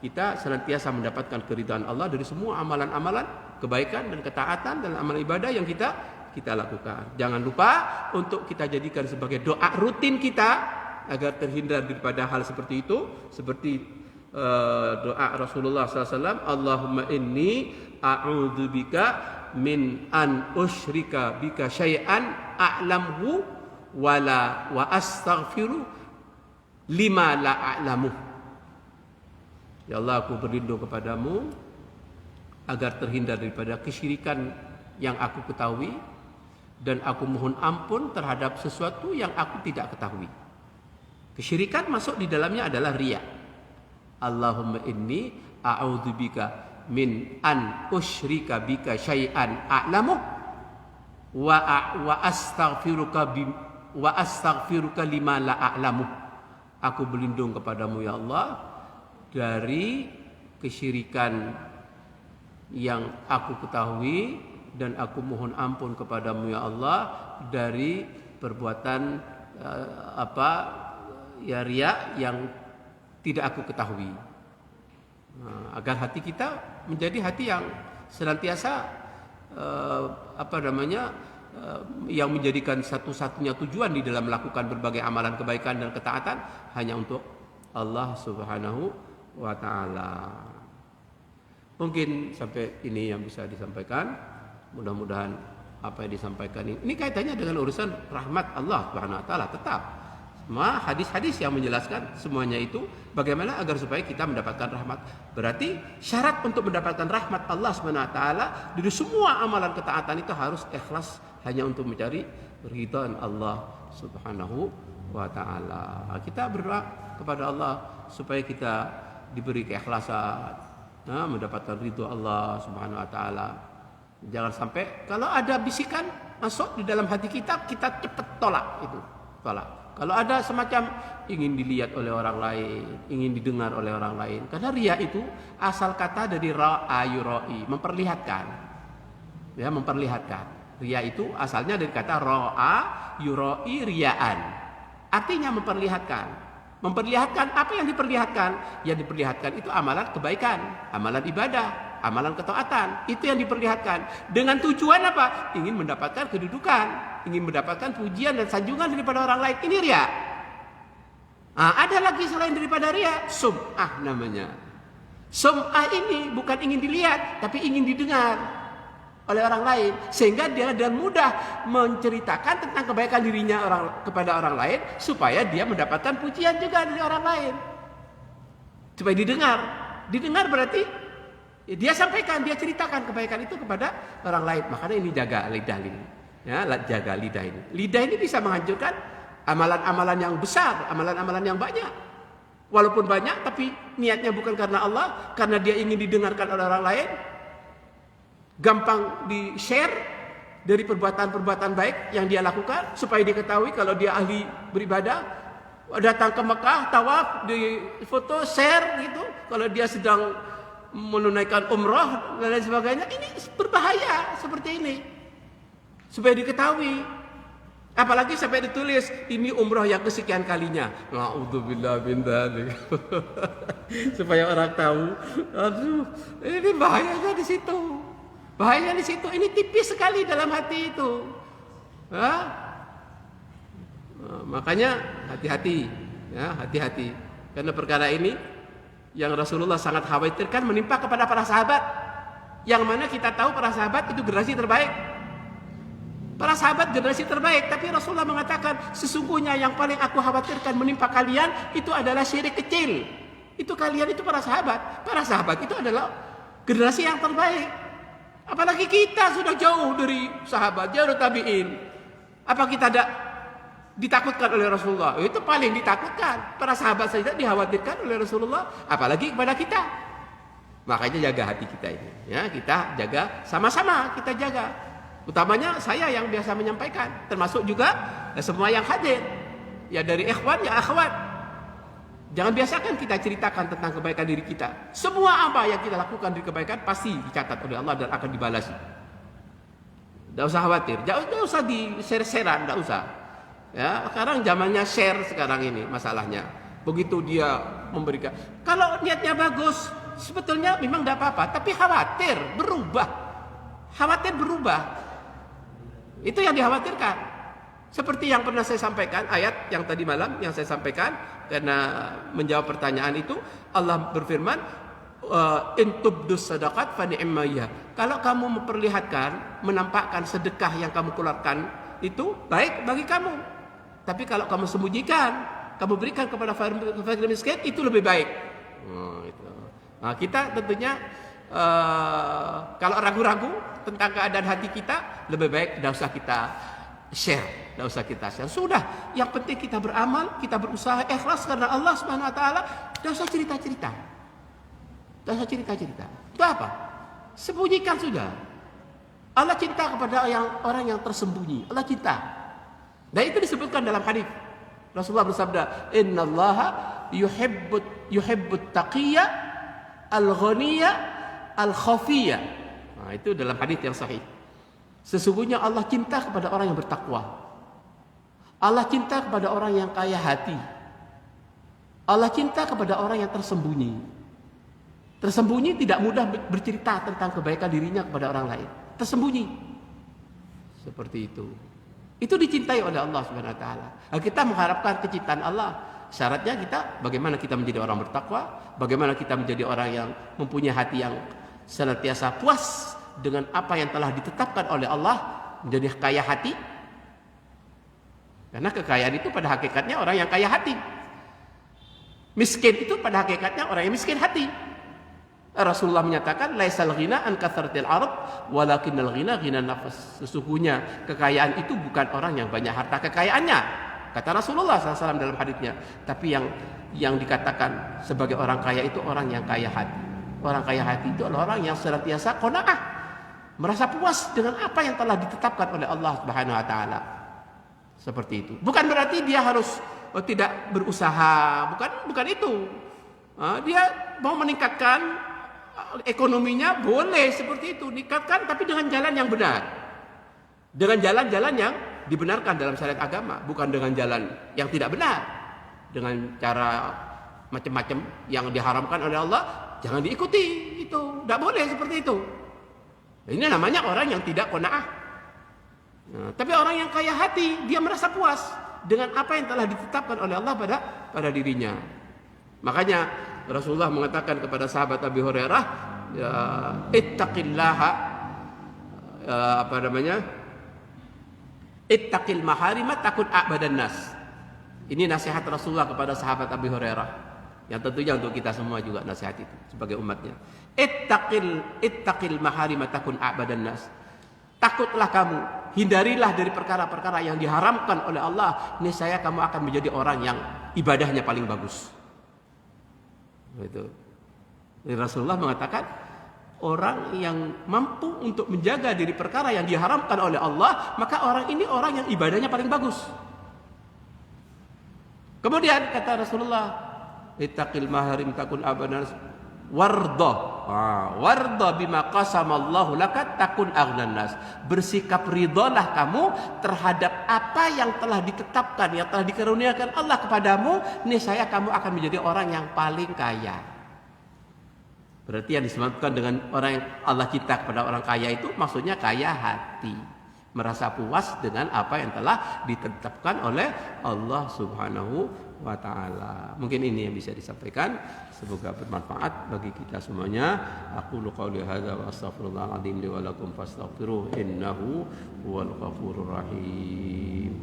Speaker 1: kita senantiasa mendapatkan keridhaan Allah dari semua amalan-amalan kebaikan dan ketaatan dan amal ibadah yang kita
Speaker 2: kita lakukan. Jangan lupa untuk kita jadikan sebagai doa rutin kita agar terhindar daripada hal seperti itu, seperti doa Rasulullah SAW, Allahumma inni a'udzubika min an usyrika bika syai'an a'lamhu wala wa astaghfiru lima la a'lamu. Ya Allah, aku berlindung kepadamu agar terhindar daripada kesyirikan yang aku ketahui, dan aku mohon ampun terhadap sesuatu yang aku tidak ketahui. Kesyirikan masuk di dalamnya adalah riya. Allahumma inni a'udzubika min an usyrika bika syai'an a'lamu wa astaghfiruka lima la a'lamu. Aku berlindung kepadamu ya Allah dari kesyirikan yang aku ketahui, dan aku mohon ampun kepadamu ya Allah dari perbuatan riya yang tidak aku ketahui. Agar hati kita menjadi hati yang senantiasa yang menjadikan satu-satunya tujuan di dalam melakukan berbagai amalan kebaikan dan ketaatan hanya untuk Allah Subhanahu wa ta'ala. Mungkin sampai ini yang bisa disampaikan. Mudah-mudahan apa yang disampaikan ini kaitannya dengan urusan rahmat Allah Subhanahu wa ta'ala. Tetap semua hadis-hadis yang menjelaskan semuanya itu bagaimana agar supaya kita mendapatkan rahmat. Berarti syarat untuk mendapatkan rahmat Allah Subhanahu wa ta'ala dari semua amalan ketaatan itu harus ikhlas hanya untuk mencari ridhaan Allah Subhanahu wa ta'ala. Kita berdoa kepada Allah supaya kita diberi keikhlasan, mendapatkan ridho Allah Subhanahu wa ta'ala. Jangan sampai kalau ada bisikan masuk di dalam hati kita, kita cepat tolak itu. Tolak. Kalau ada semacam ingin dilihat oleh orang lain, ingin didengar oleh orang lain. Karena riya itu asal kata dari ra'a yura'i, memperlihatkan. Ya, memperlihatkan. Riya itu asalnya dari kata ra'a yura'i riya'an. Artinya memperlihatkan. Memperlihatkan apa yang diperlihatkan? Yang diperlihatkan itu amalan kebaikan, amalan ibadah, amalan ketaatan. Itu yang diperlihatkan. Dengan tujuan apa? Ingin mendapatkan kedudukan, ingin mendapatkan pujian dan sanjungan daripada orang lain. Ini riya. Ada lagi selain daripada riya, sum'ah namanya. Sum'ah ini bukan ingin dilihat, tapi ingin didengar oleh orang lain, sehingga dia dengan mudah menceritakan tentang kebaikan dirinya kepada orang lain supaya dia mendapatkan pujian juga dari orang lain, supaya didengar berarti dia sampaikan, dia ceritakan kebaikan itu kepada orang lain. Makanya ini jaga lidah ini, ya, jaga lidah ini. Lidah ini bisa menghancurkan amalan-amalan yang besar, amalan-amalan yang banyak. Walaupun banyak, tapi niatnya bukan karena Allah, karena dia ingin didengarkan oleh orang lain. Gampang di-share dari perbuatan-perbuatan baik yang dia lakukan supaya diketahui kalau dia ahli beribadah. Datang ke Mekah, tawaf, di foto, share gitu. Kalau dia sedang menunaikan umrah dan lain sebagainya, ini berbahaya seperti ini. Supaya diketahui. Apalagi sampai ditulis ini umrah yang kesekian kalinya. Na'udzubillah min dzalik. Supaya orang tahu. Aduh, ini bahayanya di situ. Bahaya di situ, ini tipis sekali dalam hati itu. Makanya hati-hati, ya, hati-hati. Karena perkara ini yang Rasulullah sangat khawatirkan menimpa kepada para sahabat. Yang mana kita tahu para sahabat itu generasi terbaik. Para sahabat generasi terbaik, tapi Rasulullah mengatakan sesungguhnya yang paling aku khawatirkan menimpa kalian itu adalah syirik kecil. Itu kalian itu para sahabat. Para sahabat itu adalah generasi yang terbaik. Apalagi kita sudah jauh dari sahabat, jauh dari tabi'in. Apa kita tidak ditakutkan oleh Rasulullah? Itu paling ditakutkan. Para sahabat saja dikhawatirkan oleh Rasulullah, apalagi kepada kita. Makanya jaga hati kita ini. Ya, kita jaga sama-sama, kita jaga. Utamanya saya yang biasa menyampaikan, termasuk juga semua yang hadir. Ya dari ikhwan, ya akhwat. Jangan biasakan kita ceritakan tentang kebaikan diri kita. Semua apa yang kita lakukan dari kebaikan pasti dicatat oleh Allah dan akan dibalas. Tidak usah khawatir, tidak usah di-share-sharean, tidak usah. Ya, sekarang zamannya share sekarang ini masalahnya. Begitu dia memberikan. Kalau niatnya bagus, sebetulnya memang tidak apa-apa. Tapi khawatir berubah. Itu yang dikhawatirkan. Seperti yang pernah saya sampaikan, ayat yang tadi malam yang saya sampaikan, karena menjawab pertanyaan itu, Allah berfirman, in tubdus sadaqat fa ni'ma. Kalau kamu memperlihatkan, menampakkan sedekah yang kamu keluarkan itu baik bagi kamu. Tapi kalau kamu sembunyikan, kamu berikan kepada fakir miskin, itu lebih baik. Nah, kita tentunya kalau ragu-ragu tentang keadaan hati kita, lebih baik tidak usah kita share, tidak usah kita share. Sudah, yang penting kita beramal, kita berusaha ikhlas karena Allah Subhanahu wa taala, tidak usah cerita-cerita. Tidak usah cerita-cerita. Itu apa? Sembunyikan sudah. Allah cinta kepada orang yang tersembunyi. Allah cinta. Dan itu disebutkan dalam hadis. Rasulullah bersabda, "Innallaha yuhibbut taqiyya al-ghaniyya al-khafiyya." Nah, itu dalam hadis yang sahih. Sesungguhnya Allah cinta kepada orang yang bertakwa. Allah cinta kepada orang yang kaya hati. Allah cinta kepada orang yang tersembunyi. Tersembunyi tidak mudah bercerita tentang kebaikan dirinya kepada orang lain. Tersembunyi. Seperti itu. Itu dicintai oleh Allah Subhanahu wa taala. Kita mengharapkan kecintaan Allah. Syaratnya kita bagaimana kita menjadi orang bertakwa, bagaimana kita menjadi orang yang mempunyai hati yang senantiasa puas dengan apa yang telah ditetapkan oleh Allah, menjadi kaya hati. Karena kekayaan itu pada hakikatnya orang yang kaya hati. Miskin itu pada hakikatnya orang yang miskin hati. Rasulullah menyatakan, laisal ghina an kathratil arad walakinnal ghina ghinan nafs. Sesungguhnya kekayaan itu bukan orang yang banyak harta kekayaannya, kata Rasulullah SAW dalam hadisnya. Tapi yang dikatakan sebagai orang kaya itu orang yang kaya hati. Orang kaya hati itu adalah orang yang senantiasa qanaah, merasa puas dengan apa yang telah ditetapkan oleh Allah Subhanahu wa taala. Seperti itu. Bukan berarti dia harus tidak berusaha, bukan itu. Dia mau meningkatkan ekonominya, boleh seperti itu, meningkatkan tapi dengan jalan yang benar. Dengan jalan-jalan yang dibenarkan dalam syariat agama, bukan dengan jalan yang tidak benar. Dengan cara macam-macam yang diharamkan oleh Allah, jangan diikuti. Itu tidak boleh seperti itu. Ini namanya orang yang tidak qanaah. Tapi orang yang kaya hati, dia merasa puas dengan apa yang telah ditetapkan oleh Allah pada dirinya. Makanya Rasulullah mengatakan kepada sahabat Abi Hurairah, ya, ittaqillaha, ittaqil maharima takun a'badan nas. Ini nasihat Rasulullah kepada sahabat Abi Hurairah, yang tentunya untuk kita semua juga nasihat itu sebagai umatnya. Ittaqil maharima takun a'badan nas. Takutlah kamu, hindarilah dari perkara-perkara yang diharamkan oleh Allah, niscaya kamu akan menjadi orang yang ibadahnya paling bagus. Itu. Jadi Rasulullah mengatakan, orang yang mampu untuk menjaga diri perkara yang diharamkan oleh Allah, maka orang ini orang yang ibadahnya paling bagus. Kemudian kata Rasulullah, ittaqil maharim takun abanas warda bima qasamallahu laka takun aghnan nas. Bersikap ridhalah kamu terhadap apa yang telah ditetapkan, yang telah dikaruniakan Allah kepadamu, niscaya kamu akan menjadi orang yang paling kaya. Berarti yang disebutkan dengan orang yang Allah cinta kepada orang kaya itu maksudnya kaya hati, merasa puas dengan apa yang telah ditetapkan oleh Allah Subhanahu wa ta'ala. Mungkin ini yang bisa disampaikan, semoga bermanfaat bagi kita semuanya. Aku qouli hadza wa astaghfirullahaladzim li wa lakum fastaghfiruh innahu huwal ghafurur rahim.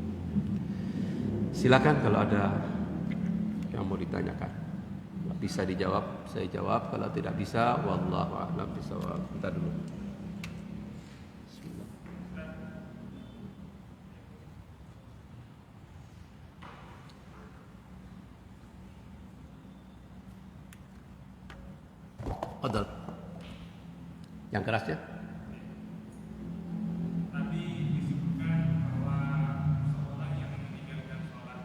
Speaker 2: Silakan kalau ada yang mau ditanyakan. Bisa dijawab, saya jawab. Kalau tidak bisa, wallahu a'lam bishawab. Kita dulu. Odol. Yang kerasnya?
Speaker 3: Tadi disebutkan bahwa seorang yang meninggalkan sholat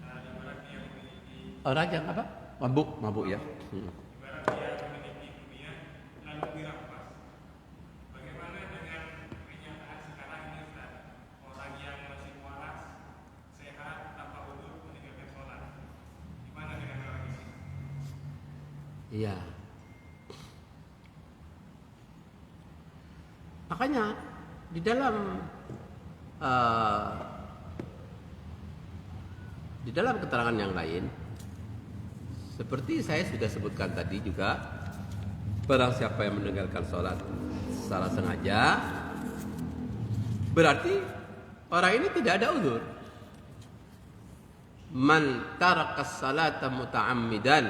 Speaker 3: karena ibarat dia memiliki
Speaker 2: Orang yang apa? Mabuk ya.
Speaker 3: ibarat dia memiliki dunia lalu dirampas. Bagaimana dengan kenyataan sekarang ini Ustaz? Orang yang masih waras, sehat, tanpa wudu meninggalkan sholat. Gimana dengan orang ini?
Speaker 2: Iya. Makanya Di dalam keterangan yang lain, seperti saya sudah sebutkan tadi juga, barang siapa yang meninggalkan sholat secara sengaja, berarti orang ini tidak ada uzur. Man tarakas salata muta'ammidan,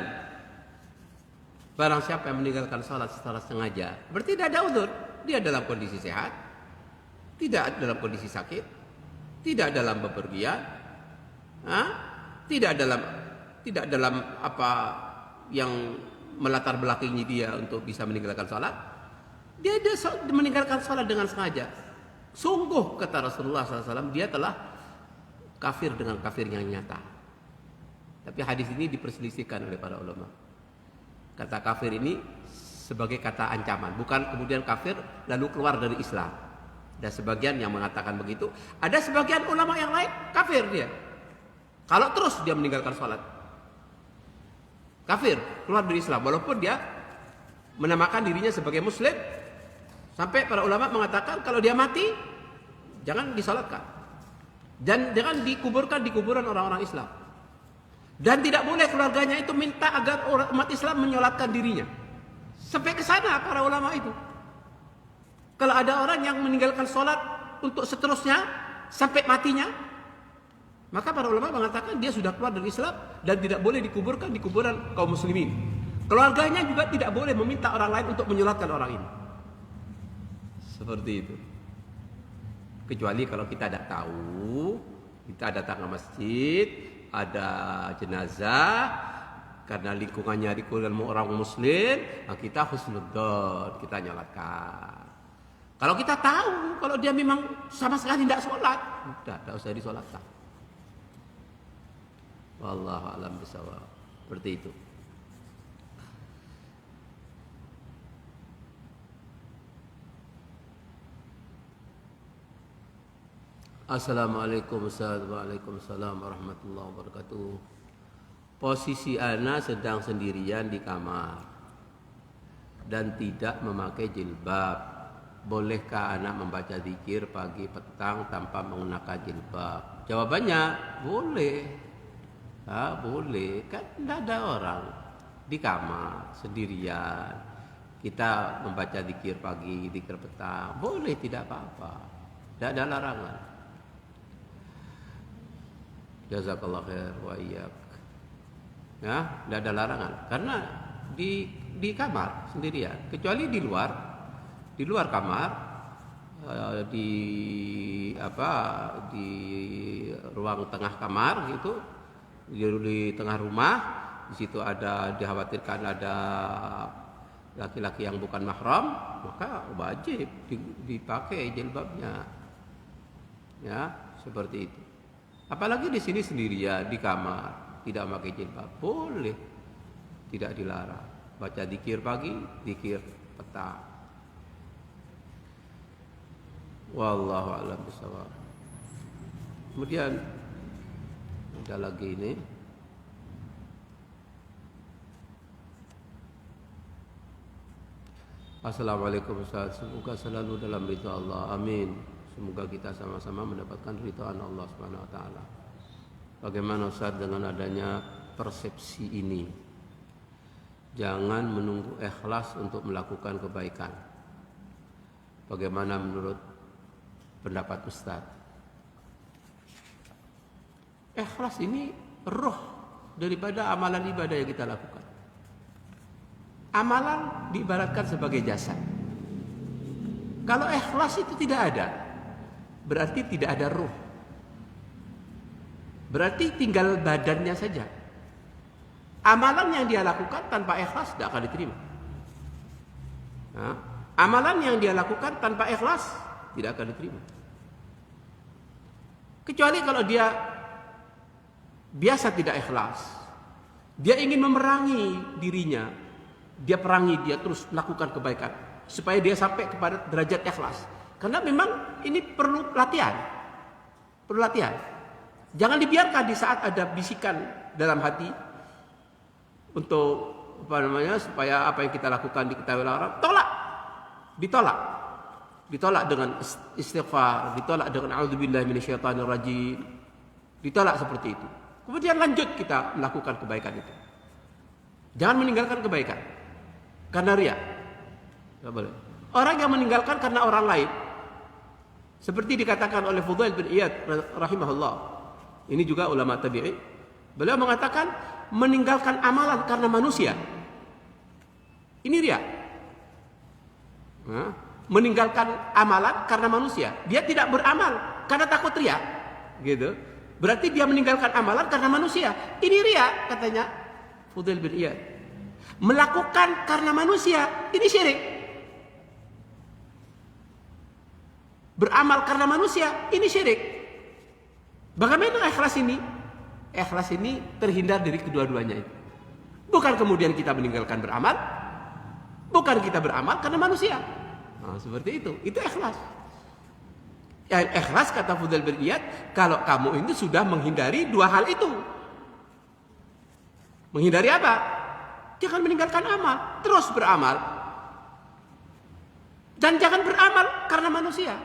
Speaker 2: barang siapa yang meninggalkan sholat secara sengaja, berarti tidak ada uzur. Dia dalam kondisi sehat, tidak dalam kondisi sakit, tidak dalam bepergian, tidak dalam apa yang melatar belakangi dia untuk bisa meninggalkan sholat. Dia meninggalkan sholat dengan sengaja. Sungguh kata Rasulullah SAW, dia telah kafir dengan kafir yang nyata. Tapi hadis ini diperselisihkan oleh para ulama. Kata kafir ini sebagai kata ancaman, bukan kemudian kafir lalu keluar dari Islam. Ada sebagian yang mengatakan begitu, ada sebagian ulama yang lain kafir dia. Kalau terus dia meninggalkan sholat, kafir, keluar dari Islam, walaupun dia menamakan dirinya sebagai muslim. Sampai para ulama mengatakan kalau dia mati jangan disalatkan dan jangan dikuburkan di kuburan orang-orang Islam, dan tidak boleh keluarganya itu minta agar umat Islam menyolatkan dirinya. Sampai ke sana para ulama itu. Kalau ada orang yang meninggalkan sholat untuk seterusnya sampai matinya, maka para ulama mengatakan dia sudah keluar dari Islam dan tidak boleh dikuburkan di kuburan kaum muslimin. Keluarganya juga tidak boleh meminta orang lain untuk menyolatkan orang ini. Seperti itu. Kecuali kalau kita tidak tahu, kita datang ke masjid, ada jenazah, karena lingkungannya orang muslim, kita husnudzon, kita nyolatkan. Kalau kita tahu, kalau dia memang sama sekali tidak sholat, tidak usah disolatkan. Wallahu a'lam bishawab. Seperti itu. Assalamualaikum Waalaikumsalam warahmatullahi wabarakatuh. Posisi ana sedang sendirian di kamar dan tidak memakai jilbab. Bolehkah anak membaca zikir pagi petang tanpa menggunakan jilbab? Jawabannya boleh. Boleh, kan tidak ada orang di kamar sendirian. Kita membaca zikir pagi, zikir petang, boleh, tidak apa-apa. Tidak ada larangan. Jazakallah khair wa iyyak. Ya, tidak ada larangan karena di kamar sendirian, kecuali di luar kamar, di ruang tengah kamar gitu, di tengah rumah, di situ dikhawatirkan ada laki-laki yang bukan mahram, maka wajib dipakai jilbabnya. Ya, seperti itu. Apalagi di sini sendirian di kamar, tidak pakai jilbab, boleh, tidak dilarang. Baca zikir pagi, zikir petang. Wallahu a'lam bishawab. Kemudian ada lagi ini. Assalamualaikum Ustaz, semoga selalu dalam ridha Allah, amin. Semoga kita sama-sama mendapatkan ridhaan Allah Subhanahu wa taala. Bagaimana Ustaz dengan adanya persepsi ini? Jangan menunggu ikhlas untuk melakukan kebaikan. Bagaimana menurut pendapat Ustaz? Ikhlas ini roh daripada amalan ibadah yang kita lakukan. Amalan diibaratkan sebagai jasad. Kalau ikhlas itu tidak ada, berarti tidak ada ruh. Berarti tinggal badannya saja. Amalan yang dia lakukan tanpa ikhlas tidak akan diterima. Amalan yang dia lakukan tanpa ikhlas tidak akan diterima. Kecuali kalau dia biasa tidak ikhlas, dia ingin memerangi dirinya, dia terus melakukan kebaikan supaya dia sampai kepada derajat ikhlas. Karena memang ini perlu latihan. Jangan dibiarkan di saat ada bisikan dalam hati untuk supaya apa yang kita lakukan diketahui orang, ditolak. ditolak dengan istighfar, ditolak dengan a'udzubillahi minasyaitonirrajim, ditolak seperti itu. Kemudian lanjut kita melakukan kebaikan itu. Jangan meninggalkan kebaikan karena riya. Tidak boleh. Orang yang meninggalkan karena orang lain, seperti dikatakan oleh Fudail bin Iyad rahimahullah. Ini juga ulama tabi'in. Beliau mengatakan meninggalkan amalan karena manusia. Ini riya. Meninggalkan amalan karena manusia. Dia tidak beramal karena takut riya. Gitu. Berarti dia meninggalkan amalan karena manusia. Ini riya, katanya Fudail bin Iyad. Melakukan karena manusia, ini syirik. Beramal karena manusia, ini syirik. Bagaimana ikhlas ini? Ikhlas ini terhindar dari kedua-duanya itu. Bukan kemudian kita meninggalkan beramal, bukan kita beramal karena manusia. Nah, seperti itu ikhlas. Yang ikhlas kata Fudail bin Iyad, kalau kamu ini sudah menghindari dua hal itu. Menghindari apa? Jangan meninggalkan amal, terus beramal. Dan jangan beramal karena manusia.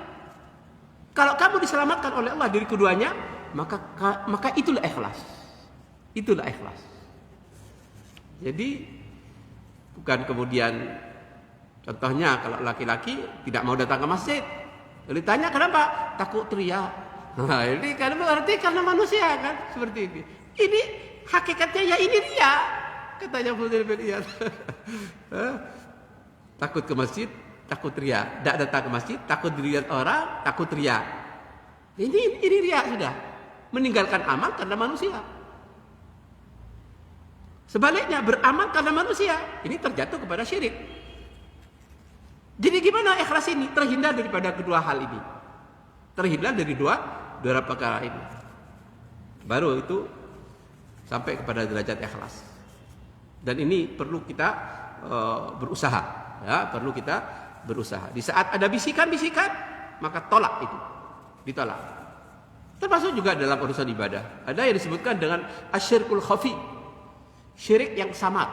Speaker 2: Kalau kamu diselamatkan oleh Allah dari keduanya, maka itulah ikhlas. Itulah ikhlas. Jadi bukan kemudian contohnya kalau laki-laki tidak mau datang ke masjid, lalu ditanya kenapa? Takut teriak. Nah, ini kan berarti karena manusia kan seperti ini. Ini hakikatnya ya ini riya, katanya Fudail bin Iyad. Takut ke masjid, takut teriak. Tidak datang ke masjid, takut dilihat orang, takut teriak. Ini riya sudah. Meninggalkan amal karena manusia. Sebaliknya beramal karena manusia, ini terjatuh kepada syirik. Jadi gimana ikhlas ini? Terhindar daripada kedua hal ini. Terhindar dari dua perkara ini. Baru itu sampai kepada derajat ikhlas. Dan ini perlu kita berusaha, ya, perlu kita berusaha. Di saat ada bisikan-bisikan, maka tolak itu, ditolak. Termasuk juga dalam urusan ibadah. Ada yang disebutkan dengan asyirkul khafi, syirik yang samar.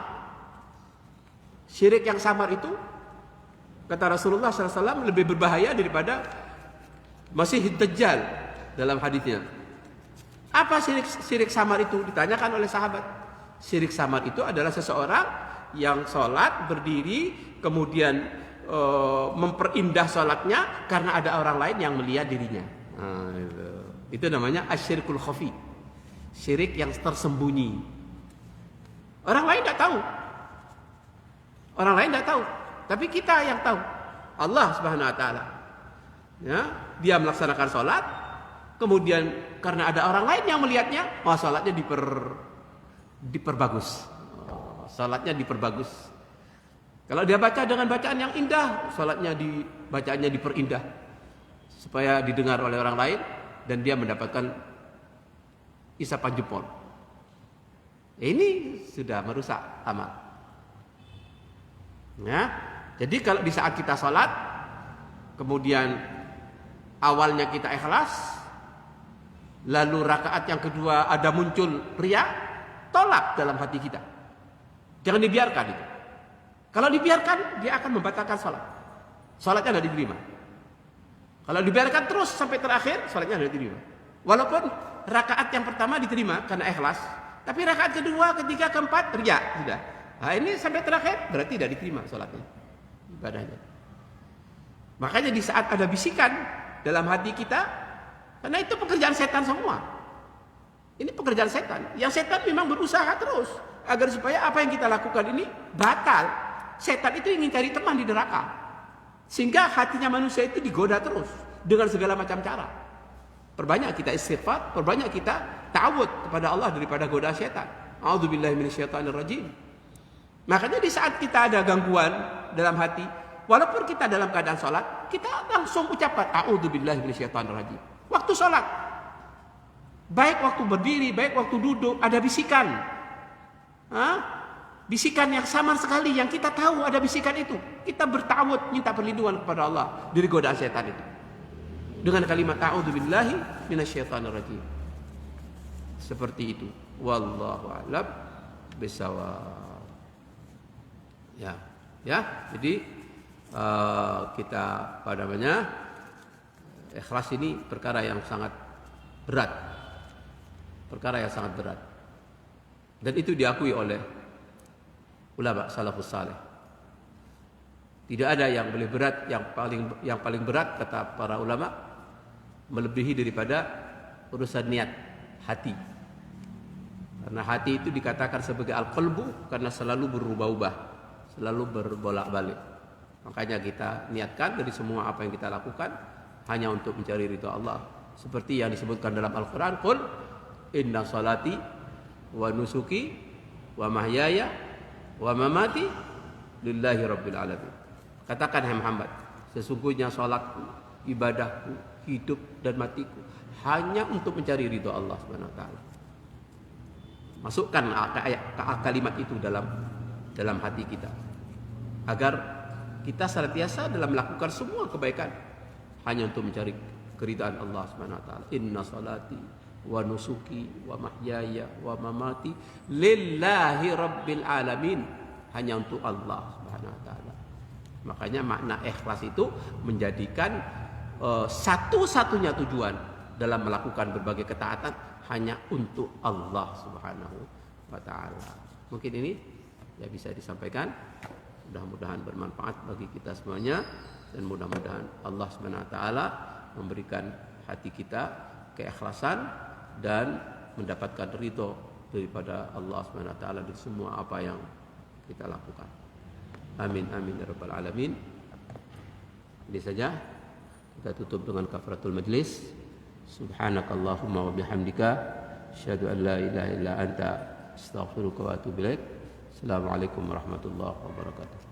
Speaker 2: Syirik yang samar itu kata Rasulullah SAW lebih berbahaya daripada Masih Dajjal dalam hadisnya. Apa syirik samar itu? Ditanyakan oleh sahabat. Syirik samar itu adalah seseorang yang sholat berdiri kemudian memperindah sholatnya karena ada orang lain yang melihat dirinya. Nah, itu namanya asyirkul khafi, syirik yang tersembunyi. Orang lain tidak tahu. Orang lain tidak tahu, tapi kita yang tahu. Allah Subhanahu wa taala. Ya, dia melaksanakan sholat, kemudian karena ada orang lain yang melihatnya, sholatnya diperbagus. Sholatnya diperbagus. Kalau dia baca dengan bacaan yang indah, sholatnya bacaannya diperindah supaya didengar oleh orang lain dan dia mendapatkan isapan jempol. Ini sudah merusak amal. Ya, jadi kalau di saat kita sholat, kemudian awalnya kita ikhlas, lalu rakaat yang kedua ada muncul riya, tolak dalam hati kita. Jangan dibiarkan itu. Kalau dibiarkan, dia akan membatalkan sholat. Sholatnya tidak diterima. Kalau dibiarkan terus sampai terakhir, sholatnya tidak diterima. Walaupun rakaat yang pertama diterima karena ikhlas, tapi rakaat kedua, ketiga, keempat riya sudah. Nah, ini sampai terakhir berarti tidak diterima sholatnya, ibadahnya. Makanya di saat ada bisikan dalam hati kita, karena itu pekerjaan setan semua. Ini pekerjaan setan. Yang setan memang berusaha terus agar supaya apa yang kita lakukan ini batal. Setan itu ingin cari teman di neraka, sehingga hatinya manusia itu digoda terus dengan segala macam cara. Perbanyak kita istighfar, perbanyak kita ta'awud kepada Allah daripada godaan setan. A'udzubillahi minasyaitonirrajim. Makanya di saat kita ada gangguan dalam hati, walaupun kita dalam keadaan sholat, kita langsung ucapkan a'udzubillahi minasyaitonirrajim. Waktu sholat, baik waktu berdiri, baik waktu duduk, ada bisikan. Bisikan yang samar sekali, yang kita tahu ada bisikan itu. Kita bertawud, minta perlindungan kepada Allah dari godaan setan itu. Dengan kalimat a'udzubillahi minasyaitonirrajim. Seperti itu. Wallahu a'lam bishawab. Ya. Jadi kita ikhlas ini perkara yang sangat berat. Perkara yang sangat berat. Dan itu diakui oleh ulama salafus saleh. Tidak ada yang lebih berat, yang paling berat kata para ulama melebihi daripada urusan niat hati. Karena hati itu dikatakan sebagai al-qalbu karena selalu berubah-ubah, selalu berbolak-balik. Makanya kita niatkan dari semua apa yang kita lakukan hanya untuk mencari ridha Allah. Seperti yang disebutkan dalam Al-Qur'an, qul inna salati wa nusuki wa mahyaya wa mamati lillahi rabbil alamin. Katakan hai Muhammad, sesungguhnya salatku, ibadahku, hidup dan matiku hanya untuk mencari ridha Allah Subhanahu wa taala. Masukkan kalimat itu dalam hati kita agar kita senantiasa dalam melakukan semua kebaikan hanya untuk mencari keridhaan Allah Subhanahu wa taala. Inna salati wa nusuki wa mahyaya wa mamati lillahi rabbil alamin, hanya untuk Allah Subhanahu wa taala. Makanya makna ikhlas itu menjadikan satu-satunya tujuan dalam melakukan berbagai ketaatan hanya untuk Allah Subhanahu wa taala. Mungkin ini ya bisa disampaikan. Mudah-mudahan bermanfaat bagi kita semuanya dan mudah-mudahan Allah Subhanahu wa taala memberikan hati kita keikhlasan dan mendapatkan ridho daripada Allah Subhanahu wa taala di semua apa yang kita lakukan. Amin amin ya rabbal alamin. Ini saja kita tutup dengan kafaratul majlis. Subhanakallahumma wa bihamdika asyhadu an la ilaha illa anta astaghfiruka wa atubu ilaik. Assalamualaikum warahmatullahi wabarakatuh.